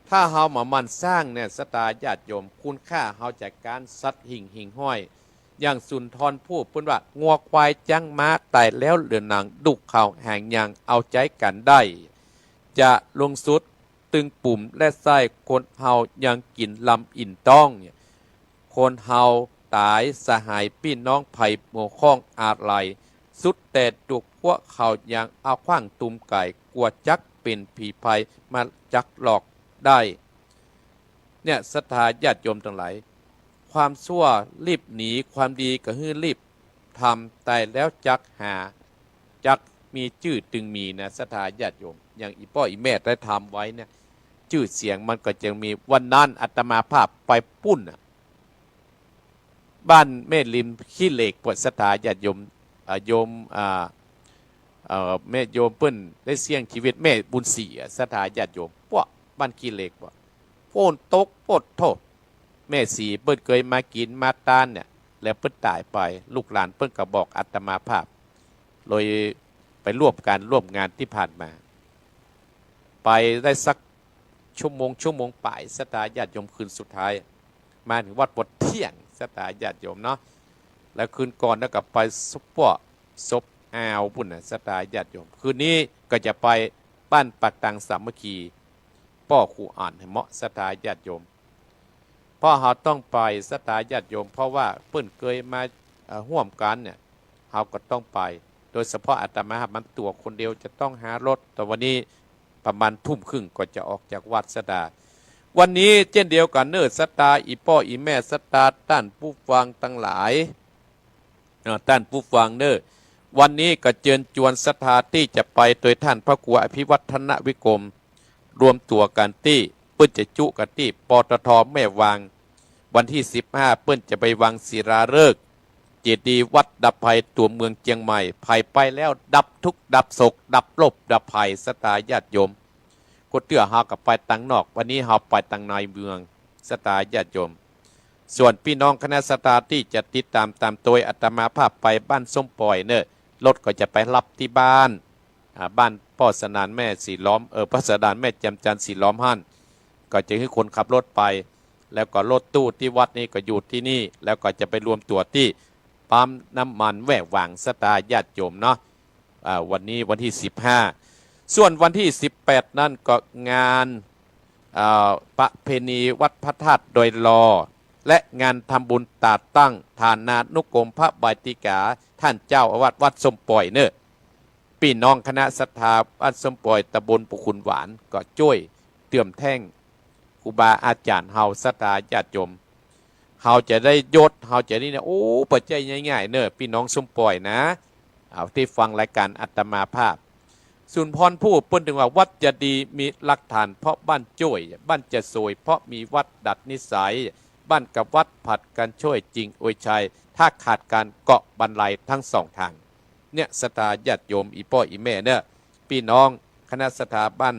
ถ้าเฮามันสร้างเนี่ยสตาญาติโยมคุณค่าเฮาจากการสัตว์หิ่งห้อยอย่างสุนทรภู่เพิ่นว่างัวควายจังม้าตายแล้วเหลือหนังดุกเข้าแห่งยังเอาใจกันได้จะลงสุดตึงปุ่มและไส้คนเฮายังกินลำอิ่นต้องคนเฮาตายสหายพี่น้องไผ่หมู่ข้องอาไรสุดแต่ตุกพวกเขายังเอาขว้างตุ่มไก่กลัวจักเป็นผีภัยมาจักหลอกได้เนี่ยศรัทธาญาติโยมทั้งหลายความชั่วรีบหนีความดีก็ฮื้อรีบทำแต่แล้วจักหาจัก มีชื่อตึงมีนะศรัทธาญาติโยมอย่างอีพ่ออีแม่ได้ทำไว้เนี่ยชื่อเสียงมันก็จะมีวันนั้นอาตมาภาพไปปุ้นบ้านแม่ริมขี้เหล็กปวดศรัทธาญาติโยมโยมแม่โยมเปิ้นได้เสี่ยงชีวิตแม่บุญศรีศรัทธาญาติโยมพวกบ้านขี้เหล็กบ่โฟนตกปดโทษแม่สีเปิ้นเคยมากินมาตานเนี่ยแล้วเปิ้นตายไปลูกหลานเปิ้นก็บอกอาตมาภาพเลยไปร่วมงานที่ผ่านมา ไปได้สักชั่วโมงป่ายศรัทธาญาติโยมคืนสุดท้ายมาถึงวัดปดเที่ยงศรัทธาญาติโยมเนาะแล้วคืนก่อนแล้วก็ไปศพอาวปุ่นศรัทธาญาติโยมคืนนี้ก็จะไปบ้านปักตังสามัคคีป้อครูอ่านให้เหมาะศรัทธาญาติโยมเพราะเราต้องไปศรัทธาญาติโยมเพราะว่าเปิ้นเคยมาร่วมกันเนี่ยเราก็ต้องไปโดยเฉพาะอาตมามันตัวคนเดียวจะต้องหารถแต่วันนี้ประมาณทุ่มครึ่งก็จะออกจากวัดศรัทธาวันนี้เช่นเดียวกันเนอศรัทธาอีพ่ออีแม่ศรัทธาท่านผู้ฟังทั้งหลายท่านผู้ฟังเนอวันนี้ก็เชิญชวนศรัทธาที่จะไปโดยท่านพระครูอภิวัฒนวิกรมรวมตัวกันที่เปิ้นจะจุกันที่ปตท.แม่วางวันที่15เปิ้นจะไปวังศิลาฤกษ์เจดีย์วัดดับภัยตัวเมืองเชียงใหม่ภัยไปแล้วดับทุกข์ดับโศกดับโลภดับภัยศรัทธาญาติโยมก็เตื้อหากับไปตังนอกวันนี้เฮาไปตังในเมืองศรัทธาญาติโยมส่วนพี่น้องคณะศรัทธาที่จะติดตามโดยอาตมาภาพไปบ้านส้มปล่อยเนอะรถก็จะไปรับที่บ้านพ่อสนานแม่สีล้อมพระสนานแม่จำจันสีล้อมหั่นก็จะให้คนขับรถไปแล้วก็รถตู้ที่วัดนี้ก็อยู่ที่นี่แล้วก็จะไปรวมตัวที่ปั๊มน้ำมันแวกว่างศรัทธาญาติโยมเนาะวันนี้วันที่15ส่วนวันที่18นั่นก็งานประเพณีวัดพระธาตุดอยลอและงานทำบุญตาตั้งฐานานุกรมพระบาติกาท่านเจ้าอาวาสวัดส้มปล่อยเนอะพี่น้องคณะศรัทธาวัดส้มปล่อยตำบลปุขุนหวานก็ช่วยเติมแท่งครูบาอาจารย์เฮาศรัทธาญาติโยมเฮาจะได้ยศเฮาจะนี่นะโอ้ปัจจัยง่ายๆเนอะพี่น้องส้มปล่อยนะเอาที่ฟังรายการอาตมาภาพสุนพรผู้เปิ้นถึงว่าวัดจะดีมีหลักฐานเพราะบ้านจ้วยบ้านจะสวยเพราะมีวัดดัดนิสัยบ้านกับวัดผัดกันช่วยจริงอวยชัยถ้าขาดการเกาะบันไลทั้งสองทางเนี่ยศรัทธาญาติโยมอีพ่ออีแม่เนี่ยพี่น้องคณะศรัทธาบ้าน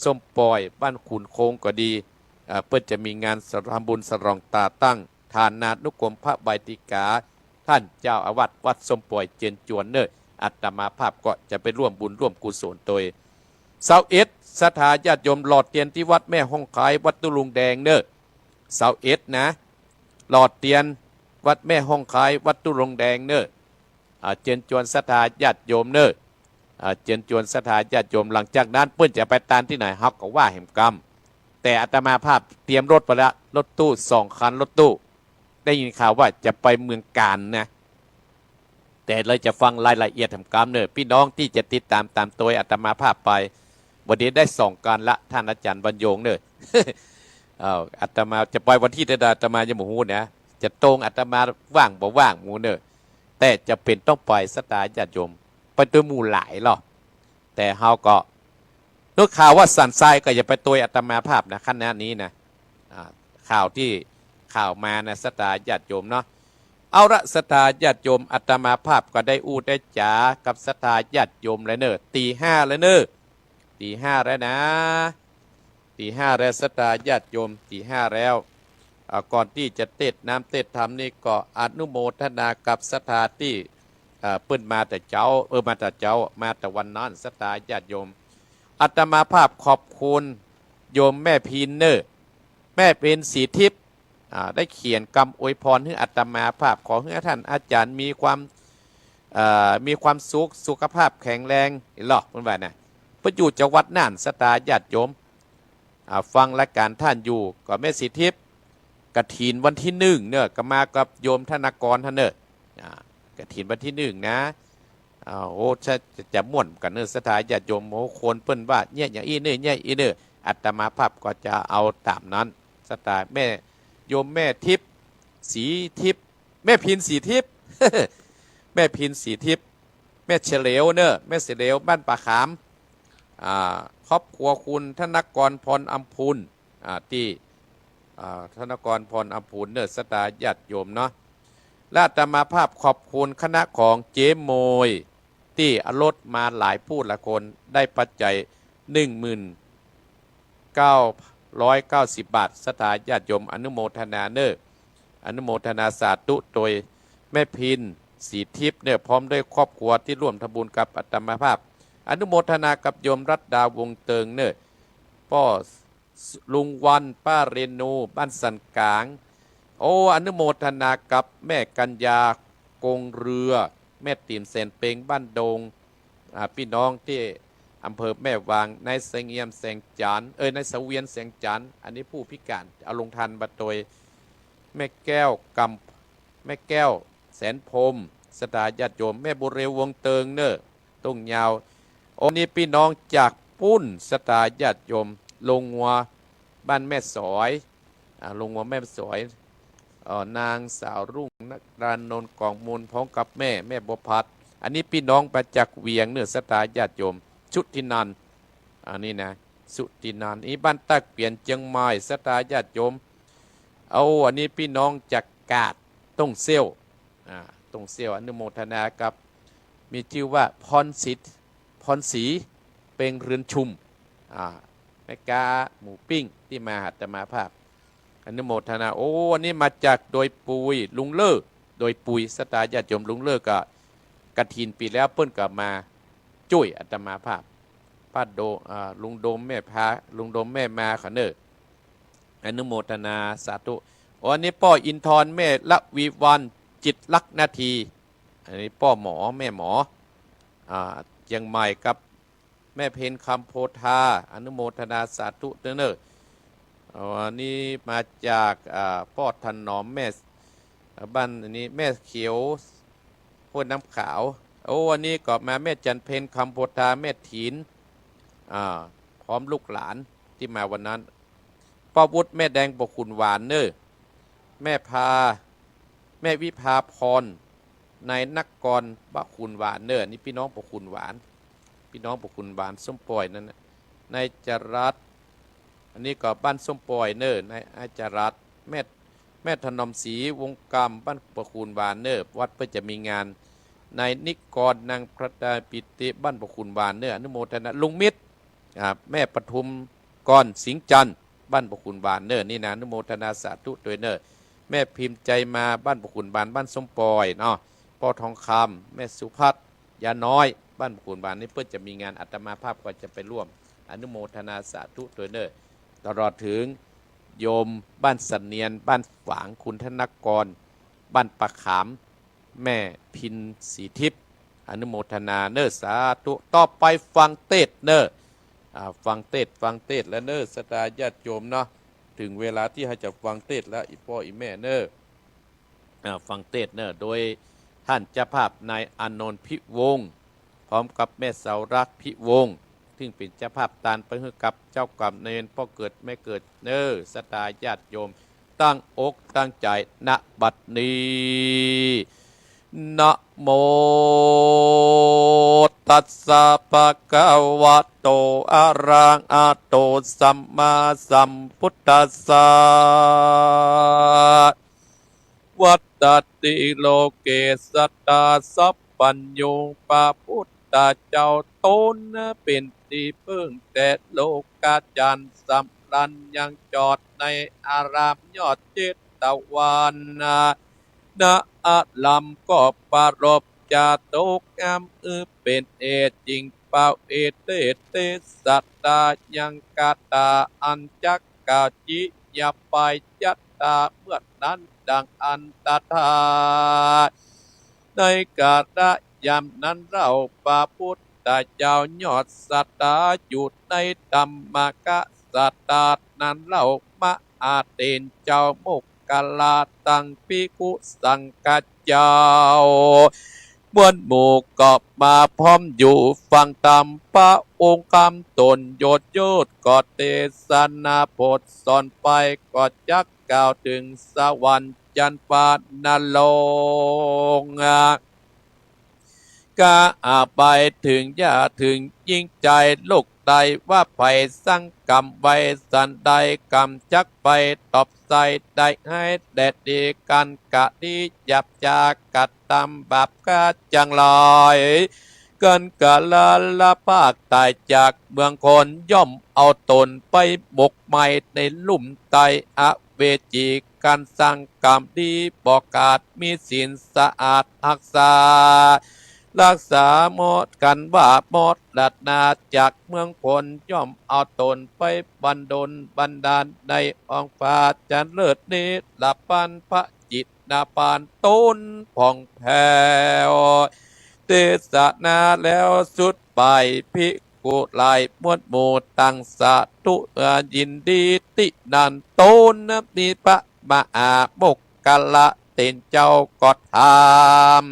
ส้มปล่อยบ้านขุนโค้งก็ดีเพื่อจะมีงานทำบุญสรองตาตั้งฐานานุกรมพระบาติกาท่านเจ้าอาวาสวัดส้มปล่อยเจนจวนเนออาตมาภาพก็จะไปร่วมบุญร่วมกุศลโดยเสาเอ็ดศรัทธาญาติโยมหลอดเตียนที่วัดแม่ห้องขายวัดตุลุงแดงเนอเสาเอ็ดนะหลอดเตียนวัดแม่ห้องขายวัดตุลุงแดงเนอเจนจวนศรัทธาญาติโยมเนอเจนจวนศรัทธาญาติโยมหลังจากนั้นเพื่อนจะไปตานที่ไหนฮักก็ว่าแห่งกรรมแต่อาตมาภาพเตรียมรถไปแล้วรถตู้2 คันรถตู้ได้ยินข่าวว่าจะไปเมืองกาญนะแต่เราจะฟังรายละเอียดแห่งกรรมเนอะพี่น้องที่จะติดตามตัวอาตมาภาพไปวันนี้ได้2 การละท่านอาจารย์บรรยงเนอะ อาตมาจะไปวันที่ใดอาตมาจะหมู่นะจะตรงอาตมาว่างบ่ว่างหมู่เนอะแต่จะเป็นต้องปล่อยศรัทธาญาติโยมไปตัวหมู่หลายหรอแต่เฮาก็นึกข่าวว่าสันทรายก็อย่าไปตัวอาตมาภาพนะขั้นนี้นะข่าวที่ข่าวมานะศรัทธาญาติโยมเนาะเอาละศรัทธาญาติโยมอาตมาภาพก็ได้อู้ได้จ๋ากับศรัทธาญาติโยมแล้วเนอะตี 5แล้วเนอะตี 5แล้วนะตี 5แล้วศรัทธาญาติโยมตี 5แล้วก่อนที่จะเทศน้ำเทศธรรมนี่ก็อนุโมทนากับศรัทธาที่เปิ้นมาแต่เจ้ามาแต่วันนั้นศรัทธาญาติโยมอาตมาภาพขอบคุณโยมแม่พินเนอร์แม่เป็นสีทิพย์ได้เขียนกำอวยพรให้อาตมาภาพขอให้ท่านอาจารย์มีความสุขภาพแข็งแรงหรอเพื่อนว่านะประอยู่จังหวัดน่านศรัทธาญาติโยมฟังรายการท่านอยู่ก็แม่สีทิพย์กฐินวันที่1เนี่ยก็มากับโยมธนากรท่านเนอะกฐินวันที่1นะโอ้จะม่วนกันเนอะศรัทธาญาติโยมโอ้คนเปิ้นว่าเนี่ยอย่างอีเนอเนี่ยอีเนออาตมาภาพก็จะเอาตามนั้นศรัทธาแม่โยมแม่ทิพย์สีทิพย์แม่พินสีทิพย์ แม่พินสีทิพย์ แม่เฉลียวเนอะแม่เฉลียวบ้านป่าขามครอบครัวคุณธนกรพรอัมพูนที่ธนกรพรอัมพูนเนอะสตาญาติโยมเนาะและอาตมาภาพขอบคุณคณะของเจ๊โมยที่อรถมาหลายผู้หลายคนได้ปัจจัย1990 บาทสถาญาติโยมอนุโมทนาเนออนุโมทนาสาธุโดยแม่พินสีทิพย์เนี่ยพร้อมด้วยครอบครัวที่ร่วมทำบุญกับอาตมาภาพอนุโมทนากับโยมรัตดาวงเติงเนอพ่อลุงวันป้าเรนูบ้านสันกลางโอ้อนุโมทนากับแม่กัญญากงเรือแม่ตีมเซนเปงบ้านดงพี่น้องที่อำเภอแม่วางในเสงเอียมแสงจันในเสวียนแสงจันอันนี้ผู้พิการเอาลงทันบัดโดยแม่แก้วกำแม่แก้วแสนพรมสถาญาติโยมแม่บุเรวงเติงเนอตรงยาวโอ้นี้พี่น้องจากปุ้นสถาญาติโยมลงวัวบ้านแม่สอยลงวัวแม่สอยนางสาวรุ่งนักดานนท์กองมูลพร้อมกับแม่บัวพัดอันนี้พี่น้องมาจากเวียงเนื้อสถาญาติโยมชุตินันอันนี้นะสุตินันบ้านตักเปลี่ยนเจียงไม้สถาญาติโยมเอาอันนี้พี่น้องจากกาดต้งเซี่ยวต้งเซี่ยวอนุโมทนากับมีชื่อว่าพรศรีเป็นเรือนชุมแม่กาหมูปิ้งที่มาหัตถมาภาพอนุโมทนาโอ้อันนี้มาจากโดยปุยลุงเลิศโดยปุยสตาญาติโยมลุงเลิศก็กระถินปีแล้วเปิ้นกลับมาจุ้ยอัตมาภาพป้าโดลุงโดมแม่พาลุงโดมแม่มาขเนออนุโมทนาสาธุอันนี้ป้ออินทร์แม่ละวีวันจิตลักนาทีอันนี้ป้อหมอแม่หมอเชียงใหม่กับแม่เพนคำโพธาอนุโมทนาสาธุเนออันนี้มาจากป้อถนอมแม่บ้านอันนี้แม่เขียวพ่นน้ำขาวโอ้วันนี้ก็มาแม่จันเพนคำโพธาแม่ถีนพร้อมลูกหลานที่มาวันนั้นป้าวุฒิแม่แดงบกขุนหวานเนอแม่วิภาพรนายนักกรบกขุนหวานเนอนี่พี่น้องบกขุนหวานพี่น้องบกขุนหวานส้มปล่อยนั่นนะนายจรัสอันนี้ก็บ้านส้มปล่อยเนอนายจรัสแม่ถนอมศรีวงกรรมบ้านบกขุนหวานเนอวัดเพื่อจะมีงานนายนิกรนางพระดาปิติบ้านบกขุนหวานเนออนุโมทนาลุงมิตรแม่ปทุมกรสิงห์จันทร์บ้านบกขุนบานเนอนี่นะอนุโมทนาสาธุโดยเนอแม่พิมพ์ใจมาบ้านบกขุนบานบ้านสมปอยเนาะพ่อทองคำแม่สุภัทรยาน้อยบ้านบกขุนบานนี่เพื่อจะมีงานอัตมาภาพก็จะไปร่วมอนุโมทนาสาธุโดยเนอตลอดถึงโยมบ้านสันเนียนบ้านฝางคุณธนกรบ้านปะขามแม่พินสีทิพย์อนุโมทนาเนอสาธุต่อไปฟังเทศเนอฟังเทศแล้วเนอสตาญาติโยมเนาะถึงเวลาที่ให้จะฟังเทศแล้วอีพ่ออีแม่เนอฟังเทศเนอโดยท่านเจ้าภาพนายอานนท์พิวงศ์พร้อมกับแม่เสารักพิวงศ์ซึ่งเป็นเจ้าภาพตานไปให้กับเจ้ากรรมนายพ่อเกิดแม่เกิดเนอสตาญาติโยมตั้งอกตั้งใจณบัดนี้นะโมตัสสะภะคะวะโตอะระหะโตสัมมาสัมพุทธัสสะวัตติโลเกสัตตาสัพปัญโยปะพุทธเจ้าตนเป็นที่พึ่งแต่โลกาจันทร์สำรันยังจอดในอารามยอดเจตวันนะอะลัมก็ปารบจะตกอัมเป็นเอจริงเป่าเอเตเตสัตตายังกาตาอันจักกาจิยาไปจัตตาเมื่อนั้นดังอันตถาในกาลยามนั้นเราพระพุทธเจ้ายอดสัตตาอยู่ในธรรมกสัตตานั้นเรามาอาเตนเจ้ามุกกาลาตังปิกุสังกัจเจ้ามวลหมู่ก็มาพร้อมอยู่ฟังธรรมพระองค์คำตนโยดก็เทศนาบทสอนไปก็จักกล่าวถึงสวรรค์จันทร์ฟ้านรก กาอาไปถึงอย่าถึงยิ่งใจโลกใดว่าไปสร้างกรรมไว้สันใดกรรมจักไปตอบใส่ได้ให้แดดดีกันกะดีหยับจากกัดตำบาปกาจังลอยกันกะละภาคตายจากเมืองคนย่อมเอาตนไปบกไม้ในลุ่มไตอเวจีการสร้างกรรมดีบอกกาดมีศีลสะอาดรักษารักษาหมดกันว่าหมดลัดนาจากเมืองคนย่อมเอาตนไปบันดลบันดาลในองฟ้าจันเลิศนิลปันพระจิตนาปานต้นผ่องแผ้วเทศนาแล้วสุดไปพิกุลายมวดหมู่ตั้งสาธุยินดีตินันโตนมีพระมาอาบกกะละเต็นเจ้าก็ถาม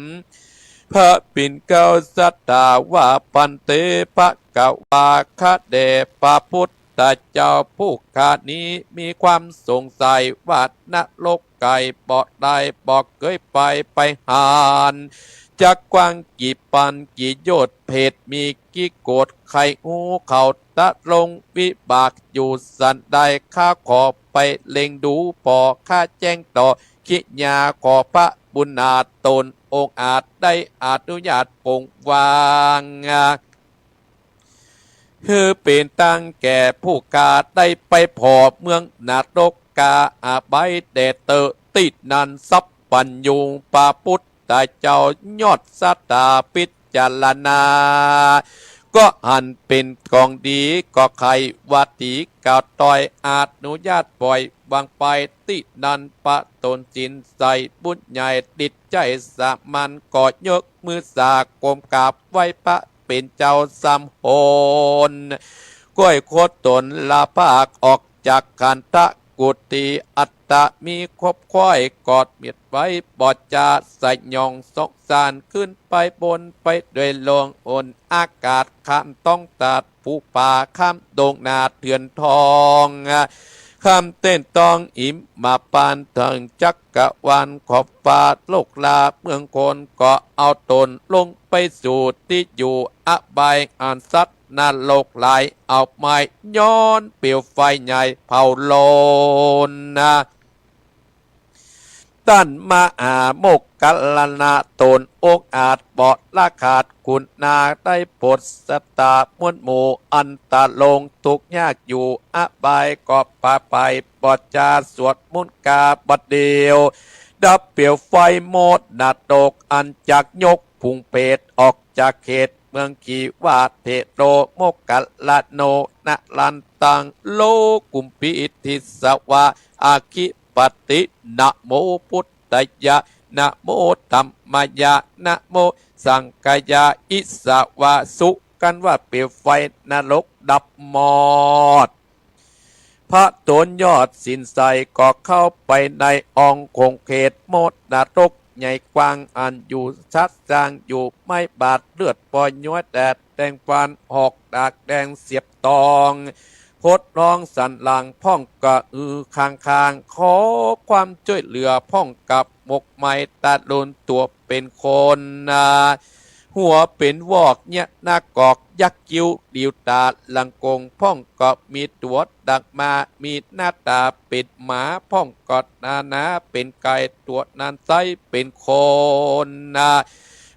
พระปิ่นเก้าสัตตาว่าปันเตพระกวาคะเดพระพุทธเจ้าผู้ขานี้มีความสงสัยว่านรกไก่บอกได้บอกเคยไปหานจักกว้างกี่ปันกี่โยชน์เพศมีกี่โกดไข่หูเขาตะลงวิบากอยู่สันใดข้าขอไปเล็งดูปอข้าแจ้งต่อขิญาขอพระบุญนาตนองค์อาจได้อนุญาตปงวางคือเป็นตั้งแก่ผู้กาได้ไปพอเมืองนาตกกาอาใบเดเตอติดนันซับปัญญูปาพุทธเจ้ายอดสัตตาพิจารณาก็หันเป็นกองดีก็ใครวัติกาต่อยอาจนุญาตปล่อยวางไปตินันปะตนจินใส่บุญใหญ่ติดใจสามันกอดยกมือสากมกราบไหว้พระเป็นเจ้าสัมโหนก้อยโคตตนลาภาคออกจากกันตะกุติอัตตะมีคบค่อยกอดเมียดไว้บอดจาใส่ยองสกสารขึ้นไปบนไปด้วยลงอนอากาศข้ามต้องตัดผู้ป่าข้ามดงนาเถื่อนทองข้ามเต้นตองอิ่มมาปานถึงจักกะวันขอบฟ้าโลกลาเมืองคนก็เอาตนลงไปสู่ที่อยู่อบายอันสัตว์นาโลกไหลเอาไม้ย้อนเปลวไฟใหญ่เผาโลนตั้นมาโมกกัลนาตนอกอาจเบาะละขาดคุณนาได้ปลดสตามวลหมู่อันตะลงทุกยากอยู่อบายก็ปาไปปอดจาสวดมุนกาบัดเดียวดับเปลวไฟโมดนาตกอันจากยกพุงเป็ดออกจากเขตเมืองกีวาเทโรโมกกัลโนนะลันตังโลกุมปิทิสวะอาคิปตินะโมพุทธยะนะโมธัมมายะนะโมสังกายะอิสวะสุกันว่าเปลวไฟนรกดับมอดพระตนยอดสินใสก็เข้าไปในองค์คงเขตโมดนรกใหญ่กว้างอันอยู่ชัดจางอยู่ไม่บาดเลือดปล่อยย้อยแดดแดงฟันหอกดากแดงเสียบตองโคดร้องสันหลังพ่องกะคางขอความช่วยเหลือพ่องกับหมกไม้ตาโดนตัวเป็นคนหัวเป็นวอกเนี่ยหน้ากอกยักกิ้วดิวตาลังกงพ่องก็มีตัวดักมามีหน้าตาเป็นหมาพ่องกอดนาเป็นไก่ตัวนันไซเป็นคน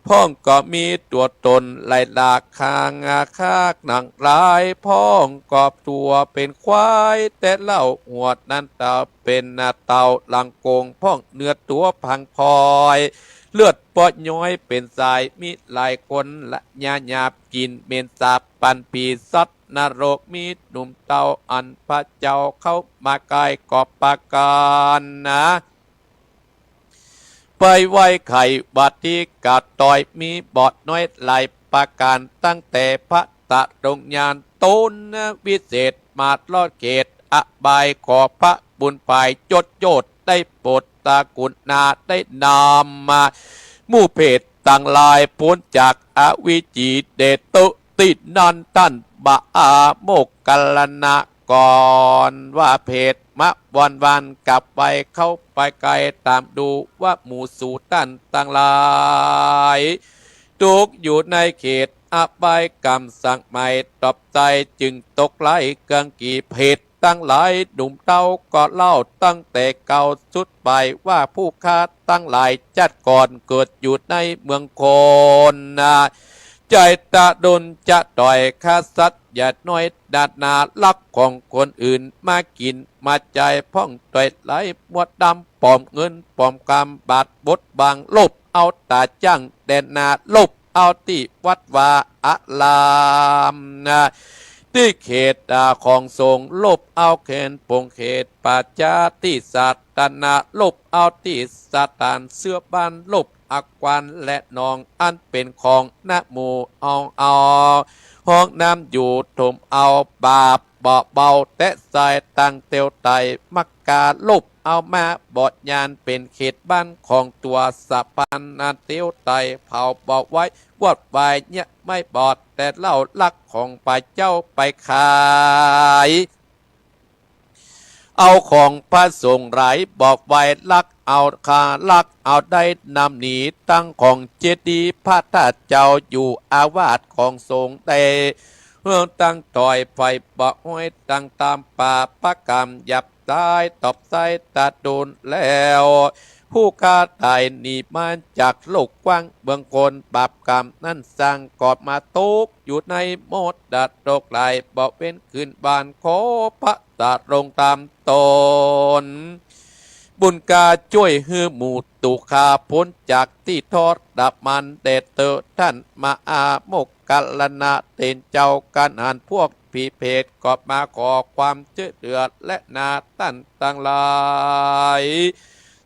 พ่องก็มีตัวตนไหลหลากคางคากหนังลายพ่องกอบตัวเป็นควายแต่เล่าหัวนั้นเต่าเป็นเต่าลังกงพ่องเนื้อตัวพังพลอยเลือดปอดย้อยเป็นสายมีหลายคนละญาหยาบกินเมนสาบปันปีสัตนรกมีหนุ่มเต่าอันพระเจ้าเข้ามากายกอบปาการไปไว้ไข่บัดที่กาดต่อยมีบอดน้อยหลายประการตั้งแต่พระตะดงยานต้นวิเศษมาดลอดเกตอบายขอพระบุญภายจดโยดได้โปรดตากุณนาได้นำมามู่เพศต่างลายพ้นจากอวิจีเดตุตินันตันบะอาโมกกัลนะก่อนว่าเพศมะวันกลับไปเข้าไปไกลตามดูว่าหมู่สูตันต่างลาย ตกอยู่ในเขตอบายกรรมสั่งไม่ตอบใจจึงตกไหลกังกีเพศตั้งหลายหนุ่มเต้าก็เล่าตั้งแต่เก่าสุดไปว่าผู้ค้าตั้งหลายจัดก่อนเกิดอยู่ในเมืองโคนนาใจตะดนจะต่อยข้าสัตว์อย่าน้อยดาดนาลักของคนอื่นมากินมาใจพ่องต่อยไหลหมวดดำปอมเงินปอมกำบาดบดบางลบเอาตาจังแดนนาลบเอาที่วัดวาอารามนะที่เขตของทรงลบเอาเขนปงเขตปัจจาที่สัตนาลบเอาที่สตานเสื้อบ้านลบอักวันและนองอันเป็นของนะโมเอาห้องน้ำอยู่ถมเอาบาปเบาแต่ใส่ตั้งเตียวไตมักกาลบเอามาบอดยานเป็นเขตบ้านของตัวสะพานนาเตียวไตเผาบอกไว้วอดไว้เนี่ยไม่บอดแต่เล่าลักของป่าเจ้าไปขายเอาของพระสงฆ์ไหลบอกไว้ลักเอาคาลักเอาได้นำหนีตั้งของเจดีย์พระธาตุเจ้าอยู่อาวาสของสงฆ์แต่เมื่อตั้งต่อยไฟบอกห้อยตั้งตามป่าประกรรมหยับตายตอบใจตัดโดนแล้วผู้กาตายหนีมาจากโลกกว้างเบื้องคนบาปกรรมนั่นสร้างกอดมาตกอยู่ในโมดดัดตกไหลบอกเป็นคืนบานขอพระตัดลงตามตนบุญกาช่วยฮือหมู่ตุคาพ้นจากที่ทอดดับมันเดชเตอท่านมาอาโมกกัลนาเต็นเจ้ากันอ่านพวกผีเพศกอบมาขอความเชื่อเดือดและนาตั้นต่างหลาย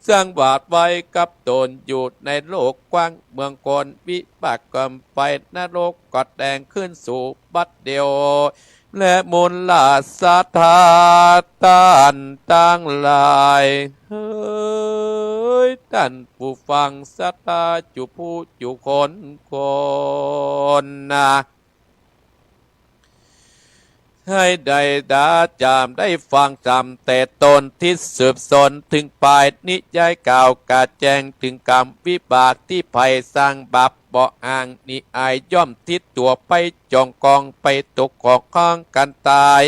สร้างบาทไว้กับตนอยู่ในโลกกว้างเมืองกลวิบากกรรมไปนรกกอดแดงขึ้นสู่บัดเดียวและมนลาสาธาตานตั้งหลายเฮ้ยท่านผู้ฟังสัตตาจุผู้จุคนนะให้ได้ดาจามได้ฟังจำแต่ตนที่สืบสนถึงปลายนิยายกล่าวกาแจงถึงกรรมวิบากที่ภัยสร้างบาปบ่อ่างนิอายย่อมทิศตัวไปจองกองไปตกของข้างกันตาย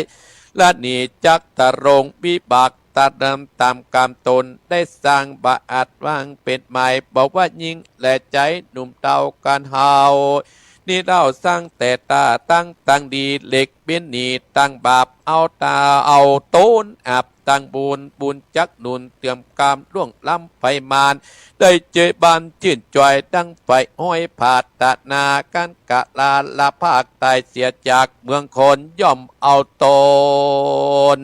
และนี่จักตะรงวิบากตาดำตามกรรมตนได้สร้างบาอาจวางเป็นหมายบอกว่ายิ่งและใจหนุ่มเตาการเฮานี่เราสร้างแต่ตาตั้งดีเหล็กเบี้ยนหนีตั้งบาปเอาตาเอาโต้นอับตั้งบุญจักหนุนเตรียมกามล่วงล้ำไฟมานได้เจอบานจื่นจอยตั้งไฟห้อยผาดตะนากันกะลาละภาคตายเสียจากเมืองคนย่อมเอาตน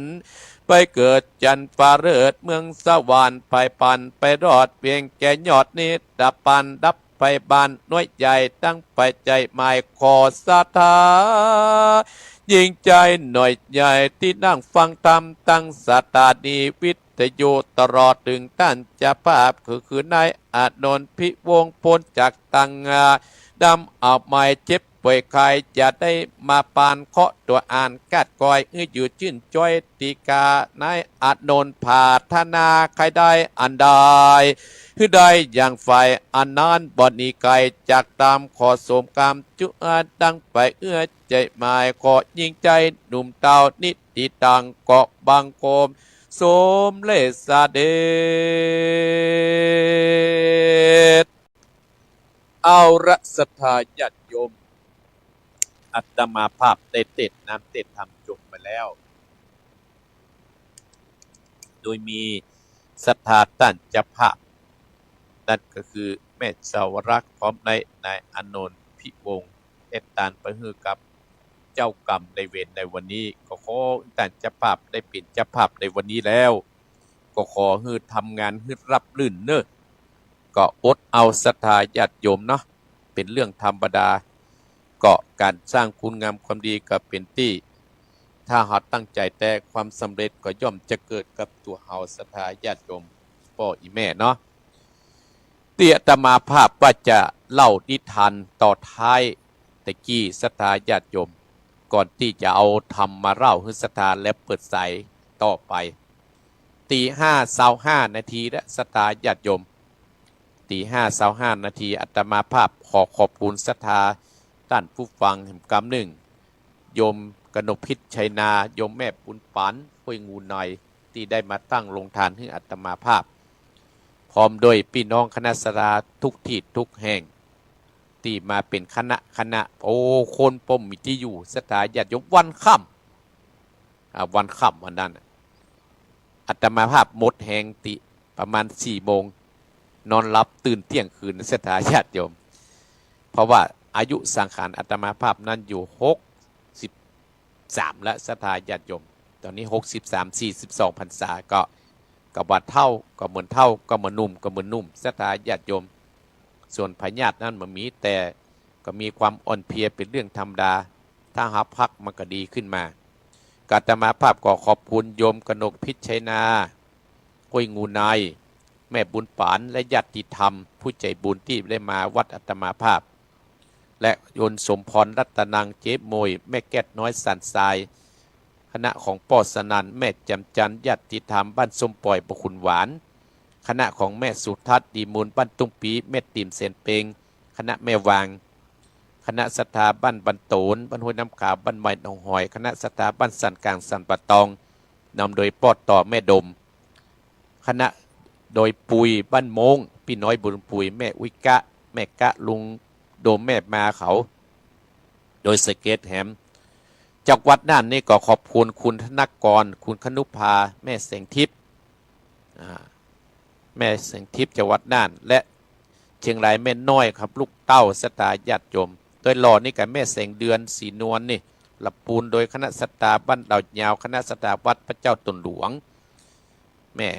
ไปเกิดจันฟ้าเริดเมืองสวรรค์ไปปันไปรอดเพียงแก่ยอดนิดดับปันดับไปบานน้อยใหญ่ตั้งไปใจหมายขอสาธายิ่งใจหน่อยใหญ่ที่นั่งฟังธรรมตั้งสตานีวิทยุตลอดถึงท่านจะภาพคือนายอานนท์พิวงพ้นจากตังดำเอาไม้เจ็บป่วยใครจะได้มาปานเคาะตัวอ่านกัดกอยอยู่ชื่นจ้อยตีกานายอานนท์ผาธนาใครได้อันใดคือได้อย่างไฟอันนั้นบอนนีไกจากตามขอสมกรรมจุอาดังไปใจหมายขอยิ่งใจหนุ่มเตานิติตังเกาะบางโคมสมเลสเดชเอาระศรัทธาญาติโยมอาตมาภาพได้เต็ดน้ำเต็ดทำจบไปแล้วโดยมีศรัทธาท่านเจ้าภาพนั่นก็คือแม่สาวรักษ์พร้อมในนายอานนท์พิวงศ์เอตานไปฮือกับเจ้ากรรมในเวรในวันนี้ก็ขอท่านเจ้าภาพได้เป็นเจ้าภาพในวันนี้แล้วก็ขอฮือทำงานฮือรับลื่นเนอะก็อดเอาศรัทธาญาติโยมเนาะเป็นเรื่องธรรมดาก็การสร้างคุณงามความดีก็เป็นที่ถ้าหากตั้งใจแต่ความสำเร็จก็ย่อมจะเกิดกับตัวเฮาศรัทธาญาติโยมพ่ออีแม่เนาะเตี่ยตมาภาพว่าจะเล่านิทานต่อท้ายตะกี้ศรัทธาญาติโยมก่อนที่จะเอาธรรมมาเล่าให้ศรัทธาและเปิดสายต่อไปตี 5:25 นาทีและศรัทธาญาติโยม 5:25 นาทีอัตมาภาพขอขอบคุณศรัทธาท่านผู้ฟังแห่งกรรมหนึ่งโยมกนกพิษชัยนาโยมแม่ปุณปันห้วยงูหน่อยที่ได้มาตั้งลงทานให้อัตมาภาพพร้อมโดยพี่น้องคณะสราทุกที่ทุกแห่งที่มาเป็นคณะโอ้คนปมมิที่อยู่ศรัทธาญาติโยมวันค่ำวันนั้นอัตมาภาพหมดแหงติประมาณ4 โมงนอนหลับตื่นเที่ยงคืนศรัทธาญาติโยมเพราะว่าอายุสังขารอัตมาภาพนั้นอยู่63และศรัทธาญาติโยมตอนนี้63 42 พรรษาก็วัดเท่าก็เหมือนเท่าก็เหมือนนุ่มก็เหมือนนุ่มศรัทธาญาติโยมส่วนพญาตินั้นมันมีแต่ก็มีความอ่อนเพลียเป็นเรื่องธรรมดาถ้าหาพักมันก็ดีขึ้นมาอาตมาภาพก็ขอบคุณโยมกนกพิษชัยนาห้วยงูนายแม่บุญปานและญาติธรรมผู้ใจบุญที่ได้มาวัดอัตมาภาพและโยนสมพรรัตนังเจ๊โมยแม่แก้ดน้อยสันทรายคณะของป่อสนันแม่จำจันญาติธรรมบ้านสมปล่อยประคุณหวานคณะของแม่สุทัศน์ดีมูลบ้านตุ้งปีแม่ติ่มเซนเปงคณะแม่วางคณะศรัทธาบ้านบันโตนบ้านห้วยน้ำขาวบ้านใหม่หนองหอยคณะศรัทธาบ้านสันกลางสันปะตองนำโดยปอดต่อแม่ดมคณะโดยปุยบ้านโมงพี่น้อยบุญปุยแม่อุยกะแม่กะลุงโดมแม่มาเขาโดยสเกตแฮมจากวัดน่านนี่ก็ขอบคุณคุณธนกรคุณคนุภาแม่แสงทิพย์แม่แสงทิพย์จากวัดน่านและเชียงรายแม่น้อยครับลูกเต้าสตาญาติโยมโดยหล่อนี่กับแม่แสงเดือนสีนวลนี่หลับปูนโดยคณะสตาบ้านดาวยาวคณะสตาวัดพระเจ้าตนหลวงแม่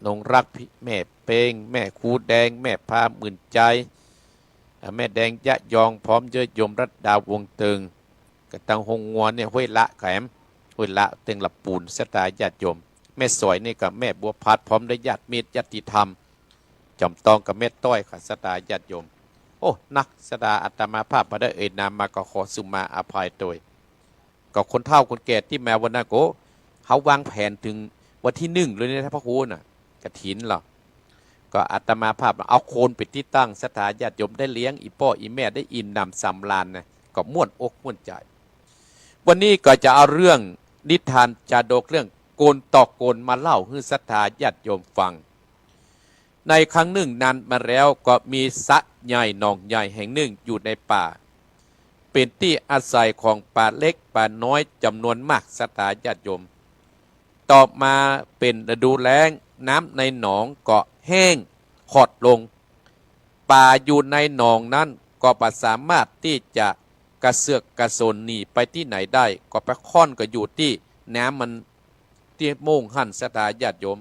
นงรักแม่เป้งแม่คูแดงแม่พาหมื่นใจแม่แดงยะยองพร้อมเยอะยมรัตดาวงเติงกระตังหงงัวเนี่ยห้วยละแขมห้วยละเต็งหลับปูนสตาญาติโยมแม่สวยนี่กับแม่บัวพัดพร้อมด้วยญาติเมตญาติธรรมจอมตองกับแม่ต้อยค่ะสตาญาติโยมโอ้นักสดาอัตมาภาพมาได้เอ่ยนามมาก็ขอสุมาอภัยโดยก็คนเฒ่าคนแก่ที่แม้วันนั้นโกเขาวางแผนถึงวันที่1เลยนะพระครูน่ะกฐินเหรอก็อัตมาภาพเอาโคนไปที่ตั้งสถาญาติโยมได้เลี้ยงอีพ่ออีแม่ได้อิ่มนำสำราญนะก็ม่วนอกม่วนใจวันนี้ก็จะเอาเรื่องนิทานจาดกเรื่องโกนต่อโกนมาเล่าให้ศรัทธาญาติโยมฟังในครั้งหนึ่งนานมาแล้วก็มีสระใหญ่หนองใหญ่แห่งหนึ่งอยู่ในป่าเป็นที่อาศัยของป่าเล็กป่าน้อยจำนวนมากศรัทธาญาติโยมต่อมาเป็นฤดูแล้งน้ำในหนองก็แห้งขอดลงป่าอยู่ในหนองนั้นก็ไม่สามารถที่จะกระเสือกกระสนหนีไปที่ไหนได้ก็ไปค่อนก็อยู่ที่น้ำมันเตี้ยโมงหั่นศรัทธาญาติโยม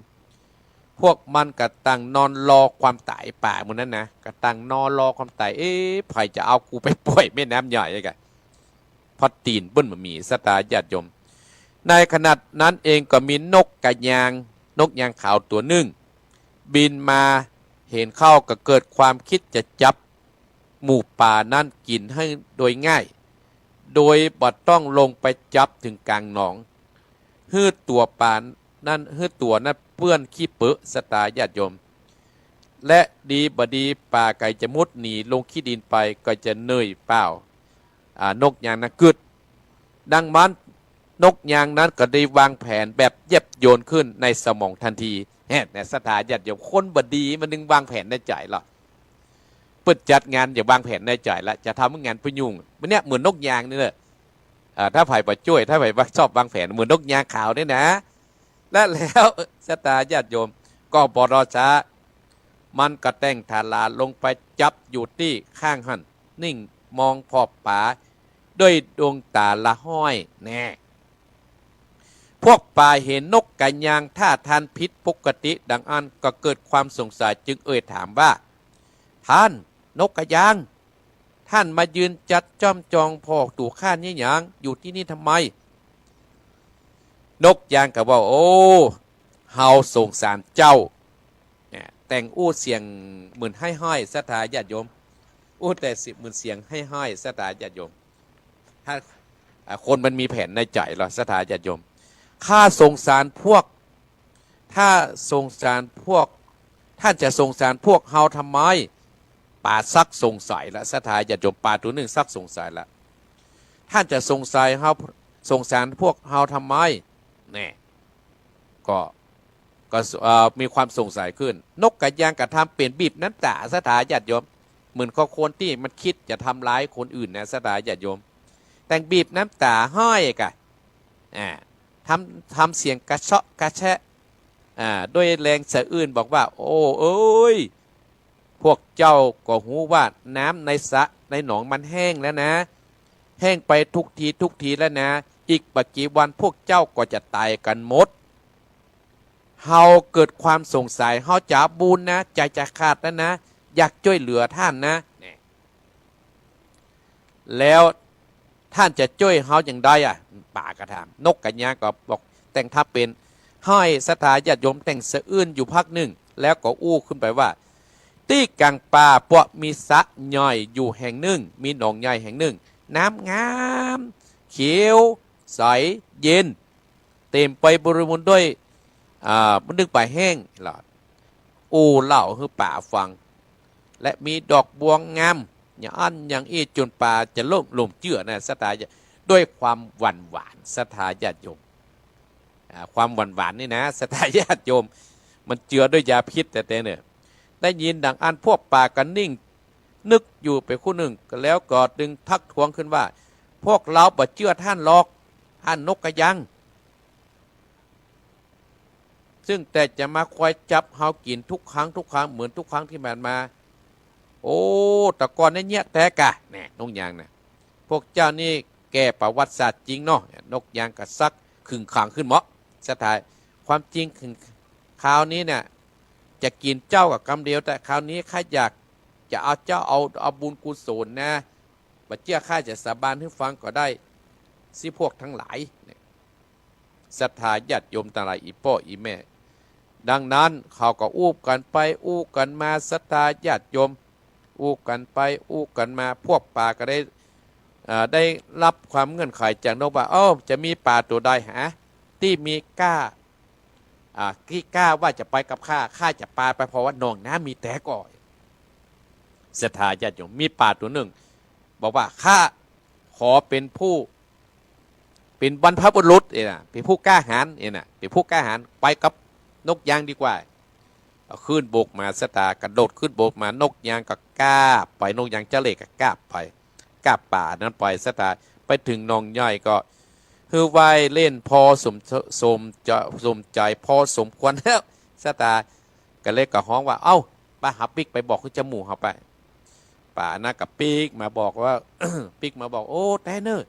พวกมันกระตังนอนรอความตายป่าหมดนั้นนะกระตังนอนรอความตายไผ่จะเอากูไปปล่อยแม่น้ำใหญ่กันพอตีนบึ้นมันมีศรัทธาญาติโยมในขณะนั้นเองก็มีนกกระยางขาวตัวหนึ่งบินมาเห็นเข้าก็เกิดความคิดจะจับหมู่ป่านั้นกินให้โดยง่ายโดยบัดต้องลงไปจับถึงกลางหนองฮืดตัวป่านั้นฮืดตัวนั้นเปื้อนขี้เปื้อสตาญาติโยมและดีบดีป่าไก่จะมุดหนีลงขี้ดินไปก็จะเนยเปล่านกยางนั้นกึดดังมันนกยางนั้นก็ได้วางแผนแบบเย็บโยนขึ้นในสมองทันทีแต่สถาญาติโยมคนบดีมันนึงวางแผนในใจหรอเปิดจัดงานอย่าวางแผนในใจละจะทำงานประยุงมันเนี่ยเหมือนนกยางนี่แหละถ้าไผ่ประช่วยถ้าไผ่ชอบวางแผนเหมือนนกยางขาวเนี่ยนะและแล้วสถาญาติโยมก็บรอช้ามันก็แต่งฐานลาลงไปจับอยู่ที่ข้างหันนิ่งมองพอบป่าด้วยดวงตาละห้อยแน่พวกป่าเห็นนกกระยางท่าทานพิษปกติดังอันก็เกิดความสงสัยจึงถามว่าท่านนกกระยางท่านมายืนจัดจ้อมจองพอกตู่ข้านี่หยังอยู่ที่นี่ทำไมนกยางก็ว่าโอ้เฮาสงสารเจ้าแต่งอู้เสียงเหมือนให้ห้อยศรัทธาญาติโยมอู้แต่10 หมื่นเสียงให้ห้อยศรัทธาญาติโยมถ้าคนมันมีแผนในใจหรอศรัทธาญาติโยมข้าสงสารพวกถ้าสงสารพวก ท่านจะสงสารพวกเฮาทำไมป่าซักสงสัยละสถาญาติโยมป่าตัวหนึ่งซักสงสัยละท่านจะสงสัยเฮาสงสารพวกเฮาทำไมแน่ก็มีความสงสัยขึ้นนกกระยางกระทำเปลี่ยนบีบน้ำตาสถาญาติโยมเหมือนข้อคนที่มันคิดจะทำร้ายคนอื่นนะสถาญาติโยมแต่งบีบน้ำตาห้อยกะทำเสียงกระเชาะกระแชะด้วยแรงสะอื้นบอกว่าโอ้เอ้ยพวกเจ้าก็หูว่าน้ำในสระในหนองมันแห้งแล้วนะแห้งไปทุกทีแล้วนะอีกปัจจุบันพวกเจ้าก็จะตายกันหมดเฮาเกิดความสงสัยเฮาจะบุญนะใจจะขาดแล้วนะอยากช่วยเหลือท่านนะแล้วท่านจะช่วยเฮาอย่างใดป่ากระถามนกกระยางก็บอกแต่งทับเป็นห้อยสถาญาติโยมแต่งสะอื้นอยู่พักหนึ่งแล้วก็อู้ขึ้นไปว่าที่กลางป่าพวกมีสระย่อยอยู่แห่งหนึ่งมีหนองใหญ่แห่งหนึ่งน้ำงามเขียวใสเย็นเต็มไปบริบูรณ์ด้วยมันนึกป่าแห้งหลอดอู้เล่าคือป่าฟังและมีดอกบัวงามอย่างอันอย่างอีจนป่าจะล่มลมเจือนะสถาญาติด้วยความหวานสถาญาติโยมความหวานนี่นะสถาญาติโยมมันเจือด้วยยาพิษแต่เนี่ยได้ยินดังอันพวกป่ากันนิ่งนึกอยู่ไปคู่หนึ่งแล้วก็ดึงทักท้วงขึ้นว่าพวกเราบ่เชื่อท่านหรอกท่านนกกระยังซึ่งแต่จะมาคอยจับเฮากินทุกครั้งเหมือนทุกครั้งที่ผ่านมาโอ้ตะกอนเนี่ยแต่กะแน่นกยางนะพวกเจ้านี่แก่ประวัติศาสตร์จริงเนาะนกยางกระซักขึงขังขึ้นเหมาะสถานความจริงขึงคราวนี้เนี่ยจะกินเจ้ากับกำเดียวแต่คราวนี้ข้าอยากจะเอาเจ้าเอาบุญกุศลนะบัดเจ้าข้าจะสาบานให้ฟังก็ได้สิพวกทั้งหลายศรัทธาญาติโยมต่างหลายอีพ่ออีแม่ดังนั้นเขาก็อู้กันไปอู้กันมาศรัทธาญาติโยมอู้กันไปอู้กันมาพวกป่าก็ได้รับความเงื่อนไขจากนกว่าจะมีป่าตัวใดที่มีกล้าที่กล้าว่าจะไปกับข้าจะปาไปเพราะว่าหนองน้ำมีแต่ก่อยศรัทธาญาติโยมมีป่าตัวหนึ่งบอกว่าข้าขอเป็นผู้เป็นบรรพบุรุษเป็นผู้กล้าหาญเป็นผู้กล้าหาญไปกับนกยางดีกว่าขึ้นบกมาศรัทธากระโดดขึ้นบกมานกยางก็กล้าไปนกยางเจริญก็กล้าไปกล้าป่านั้นไปศรัทธาไปถึงหนองย่อยก็คือไหวเล่นพอสมใจพอสมควรแล้วศรัทธาก็เลยก็ฮ้องว่าป้าหาปิกไปบอกคือจมูกเขาไปป่านะกับปิกมาบอกว่า ปิกมาบอกโอ้แต่เนอ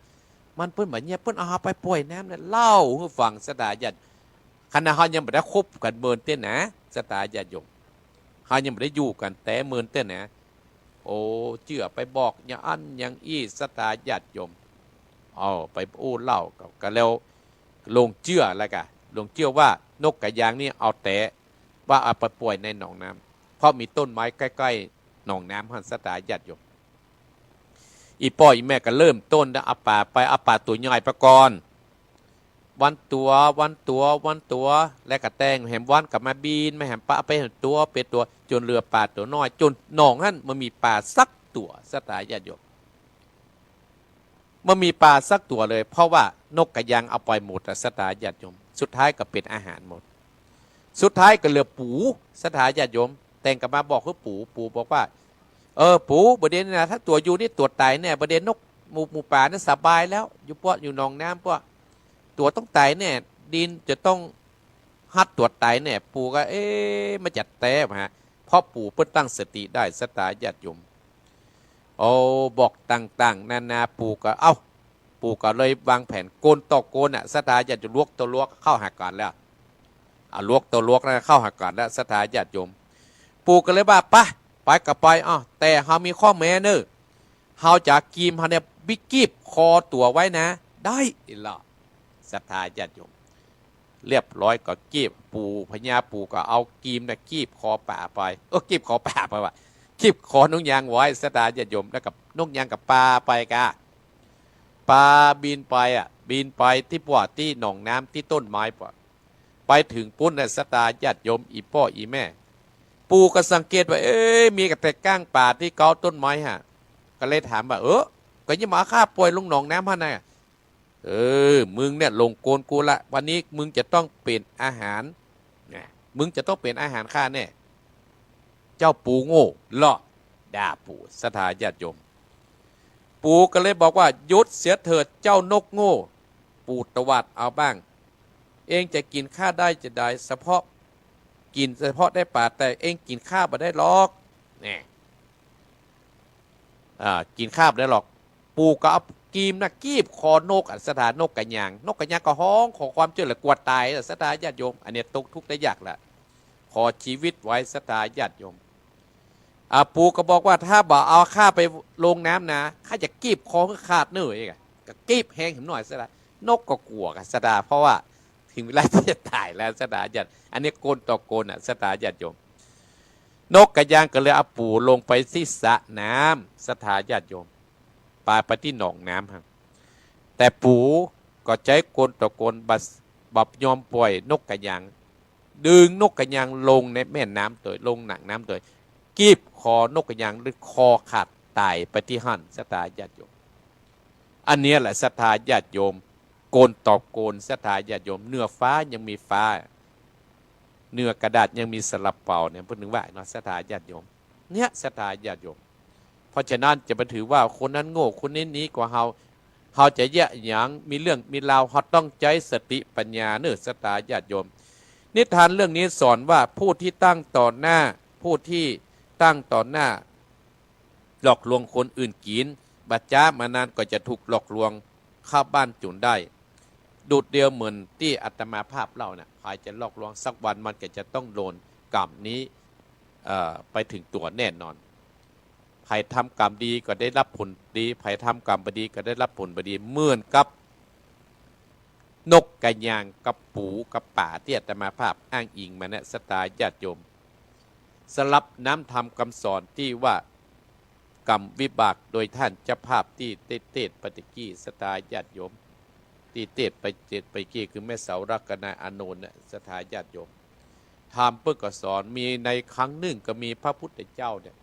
มันเพิ่นแบบเนี้ยเพิ่นเอาไปป่วยน้ำเนี่ยเล่าให้ฟังศรัทธาญาติคณะเขายังไม่ได้คบกันเมินเต้นนะศรัทธาญาติโยมเขายังไม่ได้อยู่กันแต่เมินเต้นนะโอ้เจือไปบอกอย่างอันอย่างอี้ศรัทธาญาติโยมไปอู้เล่ากันแล้วลงเจืออะไรกันลงเจือว่านกกระยางนี่เอาแต่ว่าเอาไปป่วยในหนองน้ำเพราะมีต้นไม้ใกล้ๆหนองน้ำหันศรัทธาญาติโยมอีพ่ออีแม่ก็เริ่มต้นนะเอาป่าไปเอาป่าตัวใหญ่ไปก่อนวันตัวและกระแตงแหมวันกับมาบีนมาแหมปลาไปเห็นตัวเป็นตัวจนเรือป่าตัวน้อยจนหนองนั่นมันมีป่าสักตัวศรัทธาญาติโยมมันมีปลาสักตัวเลยเพราะว่านกกระยางเอาไปหมดศรัทธาญาติโยมสุดท้ายก็เป็นอาหารหมดสุดท้ายก็เหลือปูศรัทธาญาติโยมแต่งกับมาบอกคือปูบอกว่าปูประเด็นนะถ้าตัวอยู่นี่ตัวตายเนี่ยประเด็นนกหมูป่านี่สบายแล้วอยู่พวกอยู่หนองน้ำพวกตัวต้องตายเนี่ยดินจะต้องฮัดตัวตายเนี่ยปูก็มาจัดแต่ฮะเพราะปูเพื่อตั้งสติได้ศรัทธาญาติโยมบอกต่างๆนานาปูก็เลยวางแผนโกนต่อโกนศรัทธาญาติโยมลวกตัวลวกเข้าหากันแล้วลวกตัวลวกนะเข้าหากันแล้วศรัทธาญาติโยมปูก็เลยว่าไปกับไปแต่เฮามีข้อแม้เนอะเฮาจะกีมเฮาเนี่ยบิ๊กกีบคอตัวไว้นะได้ล่ะศรัทธาญาติโยมเรียบร้อยก็กีบปูพญาปูก็เอากีมนะกีบคอป่าไปกีบคอป่าไปว่ะกีบคอนกยางไว้ศรัทธาญาติโยมแล้วกับนกยางกับปลาไปกะปลาบินไปบินไปที่ป่าที่หนองน้ำที่ต้นไม้ป่ะไปถึงปุ้นศรัทธาญาติโยมอีพ่ออีแม่ ปู่ก็สังเกตว่ามีแต่ก้างป่าที่เกาต้นไม้ฮะก็เลยถามว่าก็ยังมาฆ่าป่วยลุงหนองน้ำฮะนายมึงเนี่ยลงโกนกูละวันนี้มึงจะต้องเป็นอาหารนะมึงจะต้องเป็นอาหารข้าแน่เจ้าปู่โง่เลาะด่าปู่สถาญาติโยมปู่ก็เลยบอกว่ายุดเสียเถิดเจ้านกโง่ปู่ตวาดเอาบ้างเองจะกินข้าได้จะได้เฉพาะกินเฉพาะได้ป่าแต่เองกินข้าบ่ได้หรอกนี่กินข้าบ่ได้หรอกปู่ก็เอากีมนะกีบคอนกสถานนกกระยางก็ห้องขอความช่วยเหลือกวดตายสถาญาติโยมอันนี้ตกทุกข์ได้ยากละขอชีวิตไว้สถาญาติโยมปู่ก็บอกว่าถ้าบ่เอาข้าไปลงน้ำนะข้าจะกีบคอขาดเนื้อเองก็กีบแห้งหน่อยสถานกก็กลัวกับสถาเพราะว่าถึงเวลาที่จะตายแล้วสถาญาติอันนี้โกนต่อโกนสถาญาติโยมนกกระยางก็เลยเอาปู่ลงไปที่สระน้ำสถาญาติโยมปลาไปที่หนองน้ำครับแต่ปู่ก็ใจโกนต่อโกนบับยอมปล่อยนกกระยางดึงนกกระยางลงในแม่น้ำตัวลงหนักน้ำตัวกีบคอนกกระยางหรือคอขาดตายไปที่หั่นสถาญาติโยมอันนี้แหละสถาญาติโยมโกนต่อโกนสถาญาติโยมเนื้อฟ้ายังมีฟ้าเนื้อกระดาษยังมีสลับเป่าเนี่ยพูดถึงว่าเนาะสถาญาติโยมเนี่ยสถาญาติโยมเพราะฉะนั้นจะมาถือว่าคนนั้นโง่คนนี้นี้กว่าเฮาจะแยะหยังมีเรื่องมีราวเฮาต้องใจสติปัญญาเนื้อสถาญาติโยมนิทานเรื่องนี้สอนว่าผู้ที่ตั้งต่อหน้าผู้ที่ตั้งต่อหน้าหลอกลวงคนอื่นกินบัดจ้ามานานก็จะถูกหลอกลวงเข้าบ้านจุนได้ดูดเดียวเหมือนที่อาตมาภาพเล่าเนี่ยใครจะหลอกลวงสักวันมันก็จะต้องโดนกรรมนี้ไปถึงตัวแน่นอนใครทำกรรมดีก็ได้รับผลดีใครทำกรรมบดีก็ได้รับผลบดีเหมือนกับนกกระยางกับปูกับป่าที่อาตมาภาพอ้างอิงมาเนี่ยสตาญาติโยมสลับน้ำธรรมคำสอนที่ว่ากรรมวิบากโดยท่านเจ้าภาพที่เตศปฏิกี้สตาญาติโยมที่เตศไปกี้คือแม่เสารักนาอานนท์เนี่ยสตาญาติโยมธรรมเพื่อก็สอนมีในครั้งหนึ่งก็มีพระพุทธเจ้าเนี่ย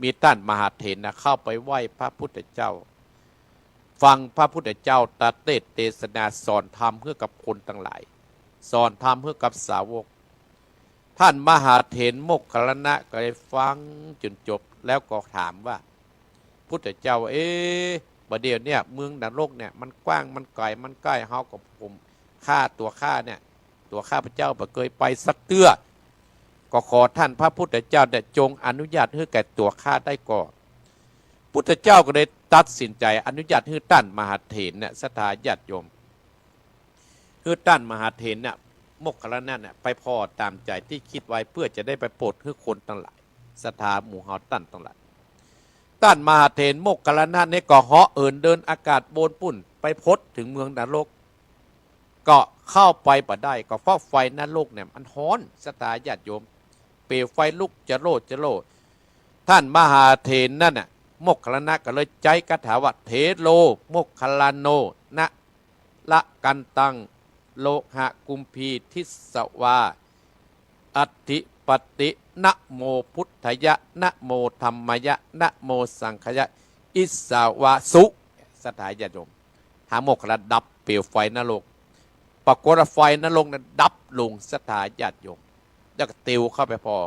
มีท่านมหาเถรนะเข้าไปไหว้พระพุทธเจ้าฟังพระพุทธเจ้าตรัสเทศนาสอนธรรมเพื่อกับคนทั้งหลายสอนธรรมเพื่อกับสาวกท่านมหาเถรโมคคัลลานะก็ได้ฟังจนจบแล้วก็ถามว่าพุทธเจ้าประเดี๋ยวเนี่ยเมืองนรกเนี่ยมันกว้างมันไกลมันใกล้เฮากับผมข้าตัวข้าเนี่ยตัวข้าพระเจ้าบ่เคยไปสักเตื้อก็ขอท่านพระพุทธเจ้าได้จงอนุญาตให้แก่ตัวข้าได้ก่อนพุทธเจ้าก็ได้ตัดสินใจอนุญาตให้ท่านมหาเถรเนี่ยสถาญาติโยมให้ท่านมหาเถรเนี่ยโมคคัลลานะเนี่ยไปพอตามใจที่คิดไว้เพื่อจะได้ไปโปรดให้คนทั้งหลายศรัทธาหมู่เฮาตั้นทั้งหลายท่านมหาเถรโมคคัลลานะเนี่ยก็เหาะเดินอากาศโบนปุ่นไปพดถึงเมืองนรกก็เข้าไปบ่ได้ก็เพราะไฟนรกเนี่ยมันร้อนสถาญาติโยมเปลวไฟลุกจะโลท่านมหาเถรนั่นน่ะโมคคัลลานะก็เลยใจคาถาว่าเถโลโมคคัลลาโนนะละกันตังโลหะกุมพีทิสวาอัตถิปตินะโมพุทธยะนะโมธรรมยะนะโมสังฆยะอิสาวาสุสถาญาติโยมหาโมคคัลลาดับเปลวไฟนรกปรากฏไฟนรกนั้นดับลงสถาญาติโยมแล้วก็ติวเข้าไปพอ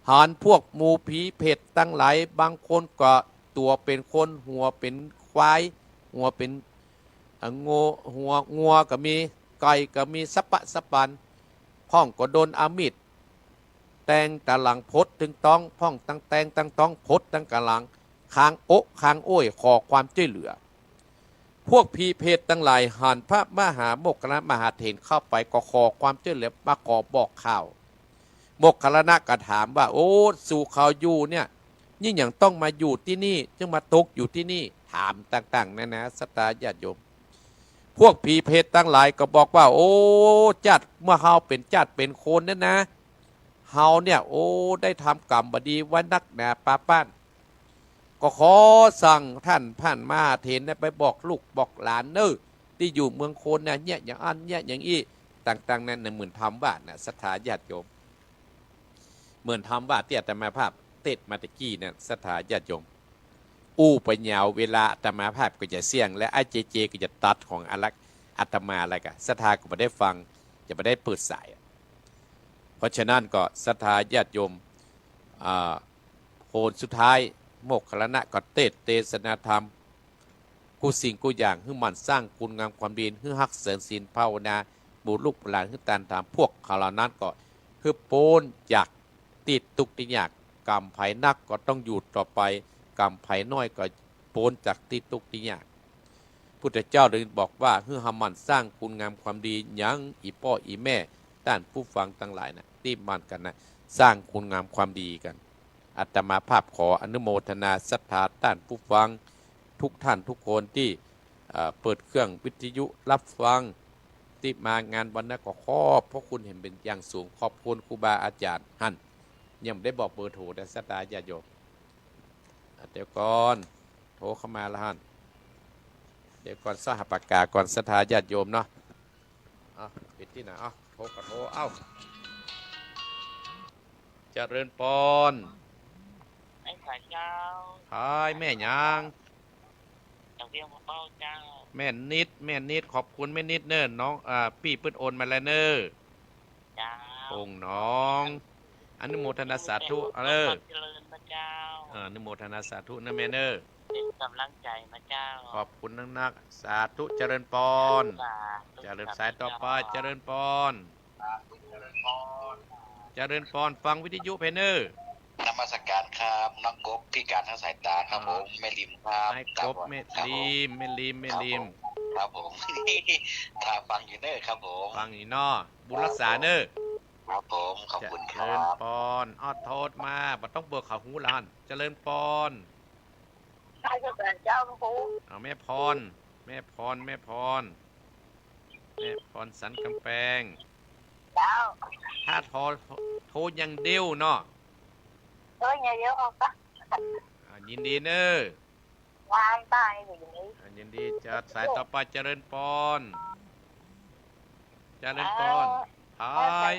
หารพวกหมูผีเพชรตั้งหลายบางคนก็ตัวเป็นคนหัวเป็นควายหัวเป็นงัวก็มีไก่ก็มีสัปปันพ่องก็โดนอามิดแตงตะหลังพดถึงต้องพ่องตั้งแตงตั้งต้องพดตั้งกะหลังค้างโอ๊ค้างโอ้ยขอความช่วยเหลือพวกผีเพชรตั้งหลายหันพระมหาโมคคัลลานะมหาเถรเข้าไปก็ขอความช่วยเหลือมาขอบอกข่าวโมคคัลลานะก็ถามว่าโอ้สู่เขาอยู่เนี่ยยิ่งอย่างต้องมาอยู่ที่นี่จึงมาตกอยู่ที่นี่ถามต่างๆนะสตาญาติโยมพวกผีเพชรตั้งหลายก็บอกว่าโอ้จัดเมื่อเฮาเป็นจัดเป็นคนนั่นนะเฮาเนี่ยโอ้ได้ทำกรรมบดีไว้นักหนาป้าป้านก็ขอสั่งท่านผ่านมาเถรไปบอกลูกบอกหลานที่อยู่เมืองโคนเนี่ยอย่างอันเนี่ยอย่างอี้ต่างๆนั่นเหมือนทำว่านะสถาญาติโยม เหมือนทำว่าเตี้ยแต่มาภาพเต็ดมาตะกี้เนี่ยสถาญาติโยมอู้ไปยาวเวลาอาตมาภาพก็จะเสี่ยงและไอ้เจก็จะตัดของอลักอาตมาอะไรกันสถาก็ไม่ได้ฟังจะไม่ได้เปิดสายเพราะฉะนั้นก็สถาญาติโยมโหนสุดท้ายโมกขลนะก็เทศนาธรรมกูสิ่งกูอย่างให้มันสร้างคุณงามความดีให้ฮักเสริญศีลภาวนาบุลูกหลานให้ตานตามพวกเขาเหล่านั้นก็คือโปนจากติดตุกติยากกรรมไผ่นักก็ต้องอยู่ต่อไปกรรมไผ่น้อยก็โปนจากติดตุกติยากพุทธเจ้าเลยบอกว่าให้หามันสร้างคุณงามความดียังอีพ่ออีแม่ด้านผู้ฟังทั้งหลายนะที่มันกันนะสร้างคุณงามความดีกันอาตมาภาพขออนุโมทนาศรัทธาด้านผู้ฟังทุกท่านทุกคนที่เปิดเครื่องวิทยุรับฟังที่มางานวันนี้ก็ขอบพระคุณเห็นเป็นอย่างสูงขอบคุณครูบาอาจารย์หันยังไม่ได้บอกเบอร์โทรแต่ศรัทธาญาติโยมเดี๋ยวก่อนโทรเข้ามาแล้วหันเดี๋ยวก่อนสหปากกาก่อนศรัทธาญาติโยมเนาะปิดที่ไหนโทรก็โทรเจริญปอนไอ้ขาเจ้าทายแม่ยังจากเรียงมาเป้าเจ้าแม่นิดขอบคุณแม่นิดเน้อน้องพี่เปิ้นโอนมาแล้วเน้อเจ้าองน้องอนุโมทนาสาธุเจริญมาเจ้าอนุโมทนาสาธุนะแม่เน้อเป็นกำลังใจมาเจ้าขอบคุณนักสาธุเจริญปอนเจริญสายต่อไปเจริญปอนเจริญปอนฟังวิทยุเพเนอร์นมัสการครับน้องกบพิการทางสายตาครับผมแม่ลิมครับไอ้กบแม่ลิมครับผมถ้าฟังอยู่เนอร์ครับผมฟังอยู่นอบุญรักษาเนอร์ครับผมขอบคุณครับเจริญปอนโทษมาบ่ต้องเบิกเขาหูลานเจริญปอนใช่เจ้าครูแม่พรสันกำแพงเจ้าถ้าโทรยังเดียวเนาะอย่าเยอะออกปะยินดีเนอวางตายอย่างนี้ยินดีจะสายต่อไปเจริญปอนทาย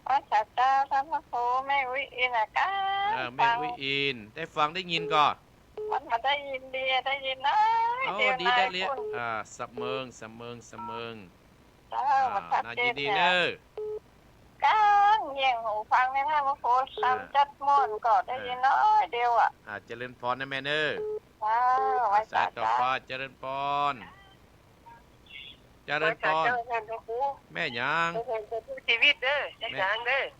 พระสัจจาธรรมโคแม่วิอินนะคะแม่วิอินได้ฟังได้ยินก่อนมันมาได้ยินดีได้ยินนะดีได้เรียสมเมิงน่ายินดีเนอการเยี่ยงหูฟังในท่าพระโพธิ์ซ้ำจัดม่วนก็ได้ยินน้อยเดียวเจริญพรนะแม่เนอสายต่อไปเจริญพรแม่ยังชีวิตเด้อ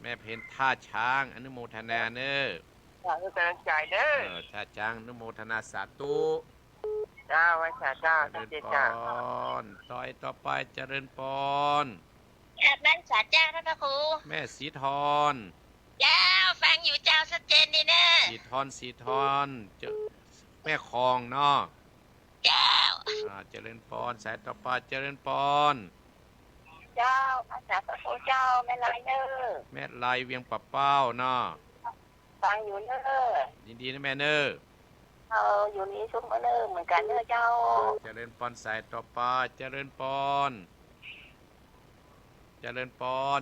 แม่เพนท่าช้างอนุโมทนาเนอกำลังใจเด้อท่าช้างอนุโมทนาสาธุจ้าไว้จ้าเจริญพรต่อไปเจริญพรแม่สาเจ้าท่านพระครูแม่สีทรเจ้าฟังอยู่เจ้าชัดเจนดีเนอะสีทรแม่คลองเนาะเจ้าเจริญพรสายต่อไปเจริญพรเจ้าอาจารย์พระครูเจ้าแม่ลายเนอแม่ลายเวียงปะเป้าเนาะฟังอยู่เนอยินดีนะแม่เนออยู่นี้ชุบเนอเหมือนกันเนอเจ้าเจริญพรสายต่อไปเจริญพรเจริญพร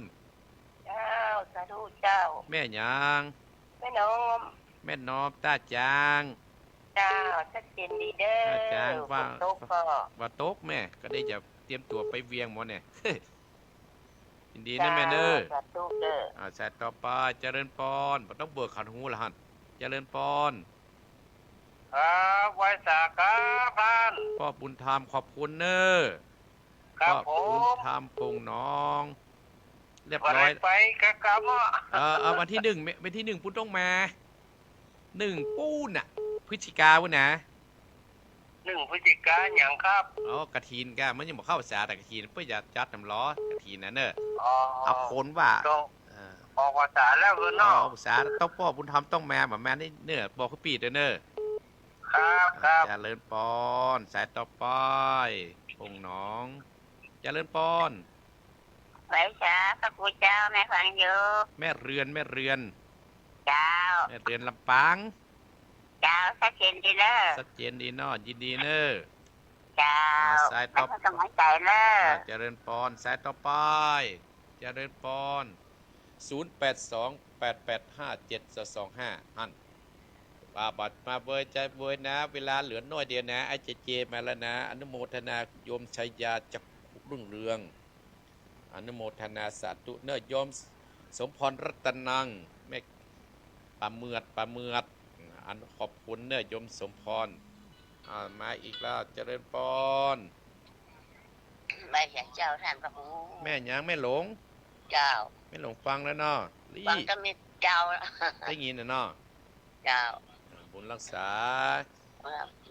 เจ้าสาธุเจ้าแม่ยังแม่น้อมตาจางเจ้าชัดเจนดีเด้อจางว่าตกแม่ก็ได้จะเตรียมตัวไปเวียงหมดเนี่ยยินดีนะแม่เนอสาธุเด้อสายต่อไปเจริญพรบ่ต้องเบิกขันหูละหันเจริญพรครับไว้สาครับท่านพ่อบุญธรรมขอบคุณเนอพ่อบุญธรรมปงน้องเรียบร้อยไปครับวันที่ 1ปุ้นต้องมา1ปู้น่ะพฤศจิกาวันนะ1พฤศจิกาอย่างครับกระถินก็มันยังบ่เข้าสาแต่กระถินเพื่อจะจัดน้ำล้อกระถินนะเนอะเอาคนว่าออกภาษาแล้วเนาะภาษาต้องพ่อบุญธรรมต้องมาแบบแม่นี่เนอะบอกเขาปีดเนอะครับเจริญปอนสายต่อไปปงน้องเจริญปอนไหวจ้าพระครูเจ้าแม่ฟังอยู่แม่เรือนเจ้าแม่เรือนลำปางเจ้าชัดเจนดีเนอะชัดเจนดีเนาะยินดีเนอะเจ้าสายต่อไปกำลังใจเนอะเจริญปอนสายต่อไปเจริญปอน082 08857225หันว่าบัดมาเบยใจเบยนะ เวลาเหลือน้อยเดียวนะไอ้เจมาแล้วนะอนุโมทนาโยมชัยยาจักรุ่งเรืองอนุโมทนาสาธุเนอโยมสมพรรัตนังแม่ปาเมือดอันขอบคุณเนอโยมสมพรมาอีกแล้วเจริญพร ไม่ใช่เจ้าท่านพระครู แม่ยังแม่หลง เจ้า แม่หลงฟังแล้วเนาะลี่ ฟังก็มีเจ้า ได้ยินนะเนาะ เจ้า บุญรักษา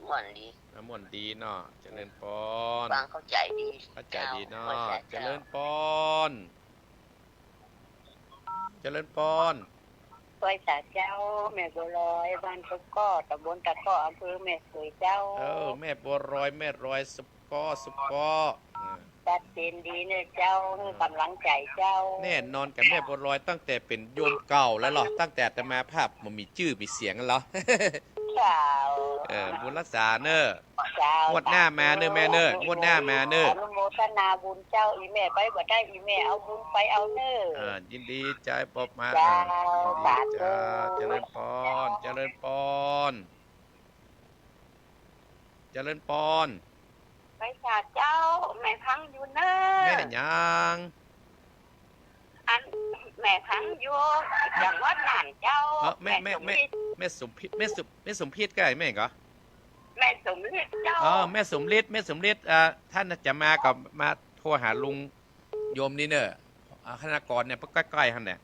ม่วนดี น้ำมนต์ดีเนาะเจริญพร ฟังเข้าใจดี เข้าใจดีเนาะ เข้าใจ เจริญพรเจริญพร ปอยสาเจ้าแม่บัวลอยบ้านตะก้อตำบลตะก้ออำเภอแม่สวยเจ้า แม่บัวรอยแม่รอยสุกออ่า ชัดเจนดีเนี่ยเจ้าให้กำลังใจเจ้า แน่นอนกับแม่บัวรอยตั้งแต่เป็นโยมเก่าแล้วเหรอตั้งแต่อาตมาภาพมันมีชื่อมีเสียงแล้วเหรอ เจ้า บุญรักษาเนอะ เจ้าง วดหน้ามาเนอะแม่เนอะงวดหน้ามาเนอะ อนุโมทนาบุญเจ้าอีแม่ไปบ่ได้อีแม่เอาบุญไปเอาเนอะ ยินดีใจปอบมา เจ้า ยิน สา ดี ธุ จ้าเจริญพรเจริญพรเจริญพร ไปสาเจ้าแม่พังอยู่เนอะ แม่ยัง อันแม่พังอยู่จังหวัดน่านเจ้า แม่สมพิษแม่สมพิษก็ไอ้แม่เหรอ แม่สมฤทธิ์เจ้า แม่สมฤทธิ์ท่านจะมากับมาโทรหาลุงโยมนี่เนอะคณากรเนี่ยใกล้ๆท่านเนี่ย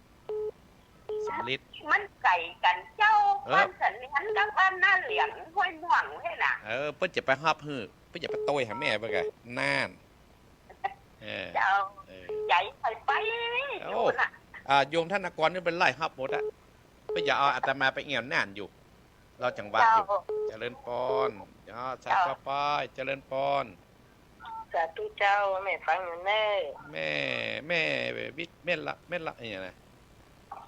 สมฤทธิ์ มันไก่กันเจ้า เออ บ้านสันนิหันกับบ้านหน้าเหลียงห้วยม่วงให้น่ะ เพิ่นจะไปฮับฮื้อเพิ่นจะไปโต้ยหาแม่เพิ่นไงน่านเออ เจ้า เออ ใจไป โอ้ ดูน่ะ โยมท่านกรนี่เป็นไล่ฮับหมดอะเพิ่นอย่าเอาอาตมาไปเอี่ยวน่านอยู่ เราจังหวัด เจ้า อยู่เจริญพรสาธุป้ายเจริญพร สาธุเจ้าแม่ฟังอยู่เนอะ แม่วิทย์แม่ละเนี่ยนะ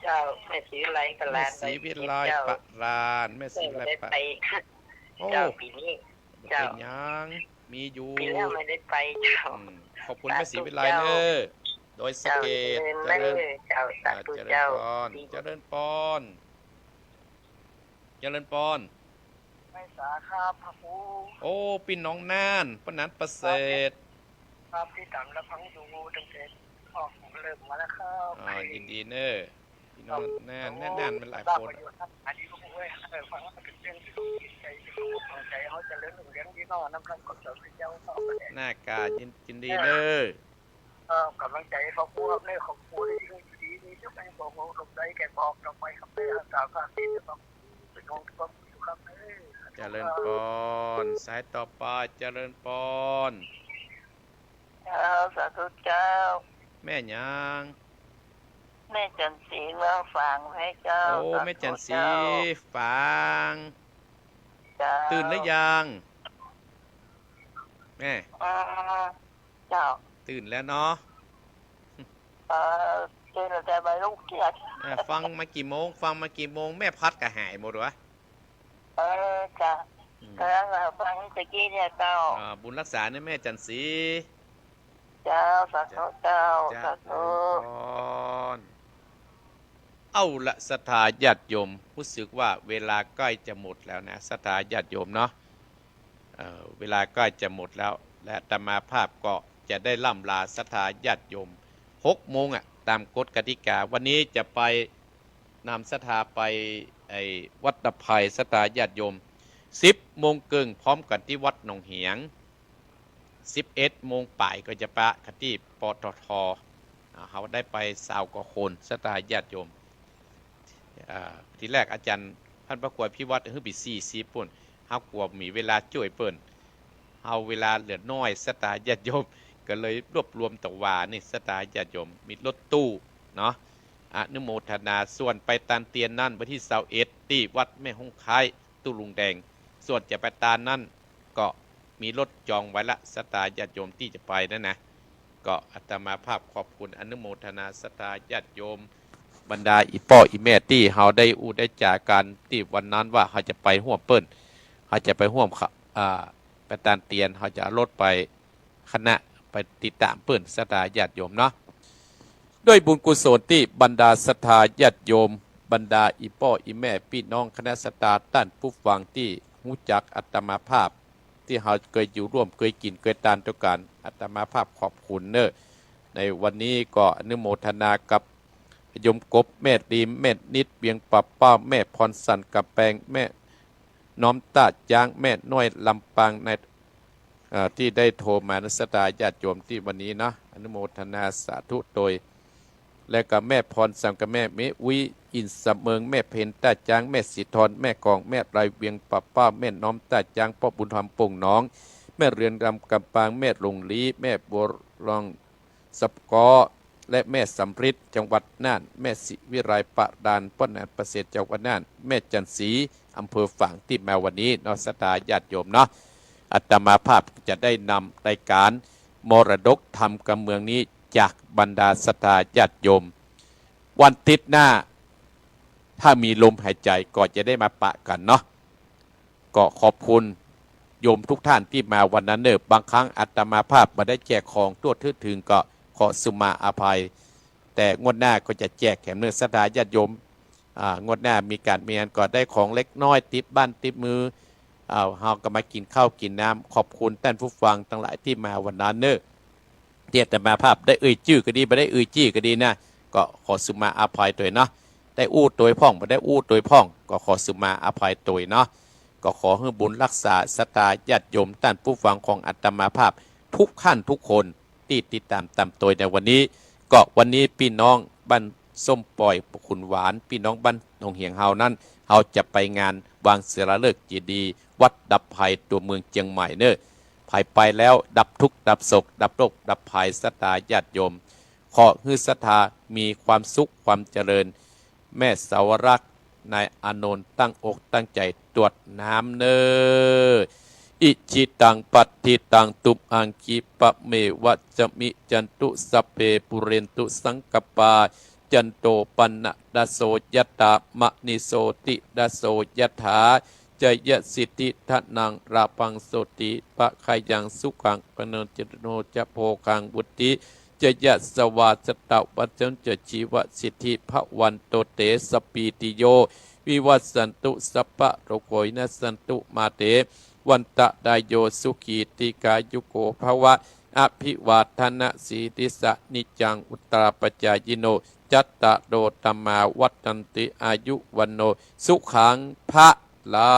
เจ้าแม่ศรีวิไลกะ แม่ ลาน ศรีวิไลปะรานแม่ศรีวิไล ได้ ปะ ไป โอ้ เจ้าปีนี้ เจ้า เป็นยังมีอยู่ ปีแล้วไม่ได้ไปเจ้า ขอบคุณแม่ศรีวิไลเนอโดยส เจ้า เกต เจริญเจ้าสาธุ เจริญ เจ้า พรเจริญพรเจริญพร ไม่สาครับพระครู โอ้พี่น้องน่านปนัดประเสริฐ ครับที่ต่ำและพังดูตั้งแต่ออกเริ่มมาแล้วครับ ยินดีเนอพี่น้องน่านเป็นหลายคน อันนี้ก็พูดว่าฟังว่าเป็นเรื่องที่ต้องคิดใจที่ต้องเข้าใจเขาจะเลี้ยงเลี้ยงที่นอกน้ำพันก็จะเป็นเจ้าต่อไป หน้ากายินดีเนอก ำลังใจเขาพูดครับเนี่ยเขาพูดได้ดีนี่จะไปบอกว่าลงใจแกบอกเราไปครับเนี่ยสาวการที่จะต้องเป็นองค์ที่ต้องอยู่ครับเนี่ย เจริญพรสายต่อไปเจริญพร สาธุเจ้า แม่ยัง แม่จันสีมาฟังให้เจ้า โอ้แม่จันสีฟัง เจ้า ตื่นหรือยังแม่ เจ้า ตื่นแล้วเนาะ เจอแต่ใบลูกเกียรติ ฟังมากี่โมงแม่พัดก็หายหมดวะ จ้ะกำลังฟังตะกี้เนี่ยเจ้า บุญรักษาเนี่ยแม่จันสี เจ้าสาธุเจ้าสาธุ เอาละศรัทธาญาติโยมรู้สึกว่าเวลาใกล้จะหมดแล้วนะศรัทธาญาติโยมเนาะเวลาใกล้จะหมดแล้วและอาตมาภาพก็จะได้ล่ำลาศรัทธาญาติโยม6 โมงตามกฎกติกาวันนี้จะไปนำศรัทธาไปวัดตะไคร่ศรัทธาญาติโยม10 โมงครึ่งพร้อมกันที่วัดหนองเหียง11 โมงป่ายก็จะปะกันที่ปตทเขาได้ไป20 กว่าคนศรัทธาญาติโยมทีแรกอาจารย์พันประกวดพิวัตรคือปี40ปุ่นเฮากลัวมีเวลาช่วยเปิ้นเฮาเวลาเหลือน้อยศรัทธาญาติโยมก็เลยรวบรวมตะวานี่ศรัทธาญาติโยมมีรถตู้เนาะอนุโมทนาส่วนไปตานเตียนนั่นไปที่21ที่วัดแม่ฮงคายตู้ลุงแดงส่วนจะไปตานนั่นก็มีรถจองไว้ละศรัทธาญาติโยมที่จะไปนั่นนะก็อาตมาภาพขอบคุณอนุโมทนาศรัทธาญาติโยมบรรดาอีป้ออีแม่ที่เฮาได้ได้จากการที่วันนั้นว่าเขาจะไปห่วมเปิ้นเขาจะไปห่วมไปตานเตียนเขาจะรถไปคณะไปติดตามเปิ้นศรัทธาญาติโยมเนาะด้วยบุญกุศลที่บรรดาศรัทธาญาติโยม บรรดาอีพ่ออีแม่พี่น้องคณะสัตยาท่านผู้ฟังที่รู้จักอาตมาภาพที่เราเคยอยู่ร่วมเคยกินเคยทานด้วยกันอาตมาภาพขอบคุณเนอะในวันนี้ก็อนุโมทนากับยมกบแม่ดีแม่นิดเบียงปับเป้าแม่พรสันกับแปงแม่น้อมตาจางแม่น้อยลำปางในที่ได้โทรมานัสตาญาติโยมที่วันนี้นะอนุโมทนาสาธุโดยและกับแม่พรสังกับแม่เมวิอินสเมืองแม่เพนตาจางแม่สิทรแม่กองแม่ไรเวียงปับเป้าแม่น้อมตาจางพ่อบุญธรรมปงน้องแม่เรือนรำกำปางแม่หลงลีแม่บัวรองสับกอและแม่สำริดจังหวัดน่านแม่ศิวิไลปะดานป้อนนานประเสริฐจังหวัดน่านแม่จันศรีอำเภอฝางที่มาวันนี้นอสตาญาติโยมเนาะอาตมาภาพจะได้นำรายการมรดกธรรมกับเมืองนี้จากบรรดาศรัทธาญาติโยมวันอาทิตย์หน้าถ้ามีลมหายใจก็จะได้มาปะกันเนาะก็ขอบคุณโยมทุกท่านที่มาวันนั้นเนอะบางครั้งอาตมาภาพมาได้แจกของตัวทึ่ถึงก็ขอสุมาอภัยแต่งวดหน้าก็จะแจกแถมเนื้อศรัทธาญาติโยมงวดหน้ามีการเมียนก็ได้ของเล็กน้อยติดบ้านติดมือเฮาก็มากินข้าวกินน้ำขอบคุณท่านผู้ฟังทั้งหลายที่มาวันนั้นเนอะเดี๋ยวแต่มาภาพได้ชื่อก็ดีไม่ได้จี้ก็ดีนะก็ขอสุมาอภัยตัวเนาะได้อู้ตัวพ่องไม่ได้อู้ตัวพ่องก็ขอสุมาอภัยตัวเนาะก็ขอให้บุญรักษาศรัทธาญาติโยมท่านผู้ฟังของอาตมาภาพทุกขั้นทุกคนที่ติดตามตามตัวในวันนี้ก็วันนี้พี่น้องบ้านส้มปล่อยขุนหวานพี่น้องบ้านหนองเหียงเฮานั้นเฮาจะไปงานวางศิลาฤกษ์เจดีย์วัดดับภัยตัวเมืองเชียงใหม่เนอะภัยไปแล้วดับทุกข์ดับโศกดับโรคดับภัยศรัทธาญาติโยมขอให้ศรัทธามีความสุขความเจริญแม่สาวรักษ์นายอานนท์ตั้งอกตั้งใจตรวจน้ำเนออิจิตังปัตติตังตุมอังคิปะเมวัจมิจันตุสัพเพปุเรนตุสังกปาจันโตปันนะดาโสยตามะนิโสติดาโสยถาจยสิทธิทนังราปังโสติปะขยังสุขังปเนจโนจะโพคังบุติจยสวาสตะวัจจชีวสิทธิภวันโตเตสปีติโยวิวัสสันตุสัพพะโรโกยนัสสันตุมาเตวันตะไดโยสุขีติกายุโกภวะอภิวาทนะสีติสะนิจังอุตตรปัจจายโนจัตตะโดตมาวัตตันติอายุวันโนสุขังพระลั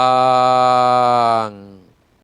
ง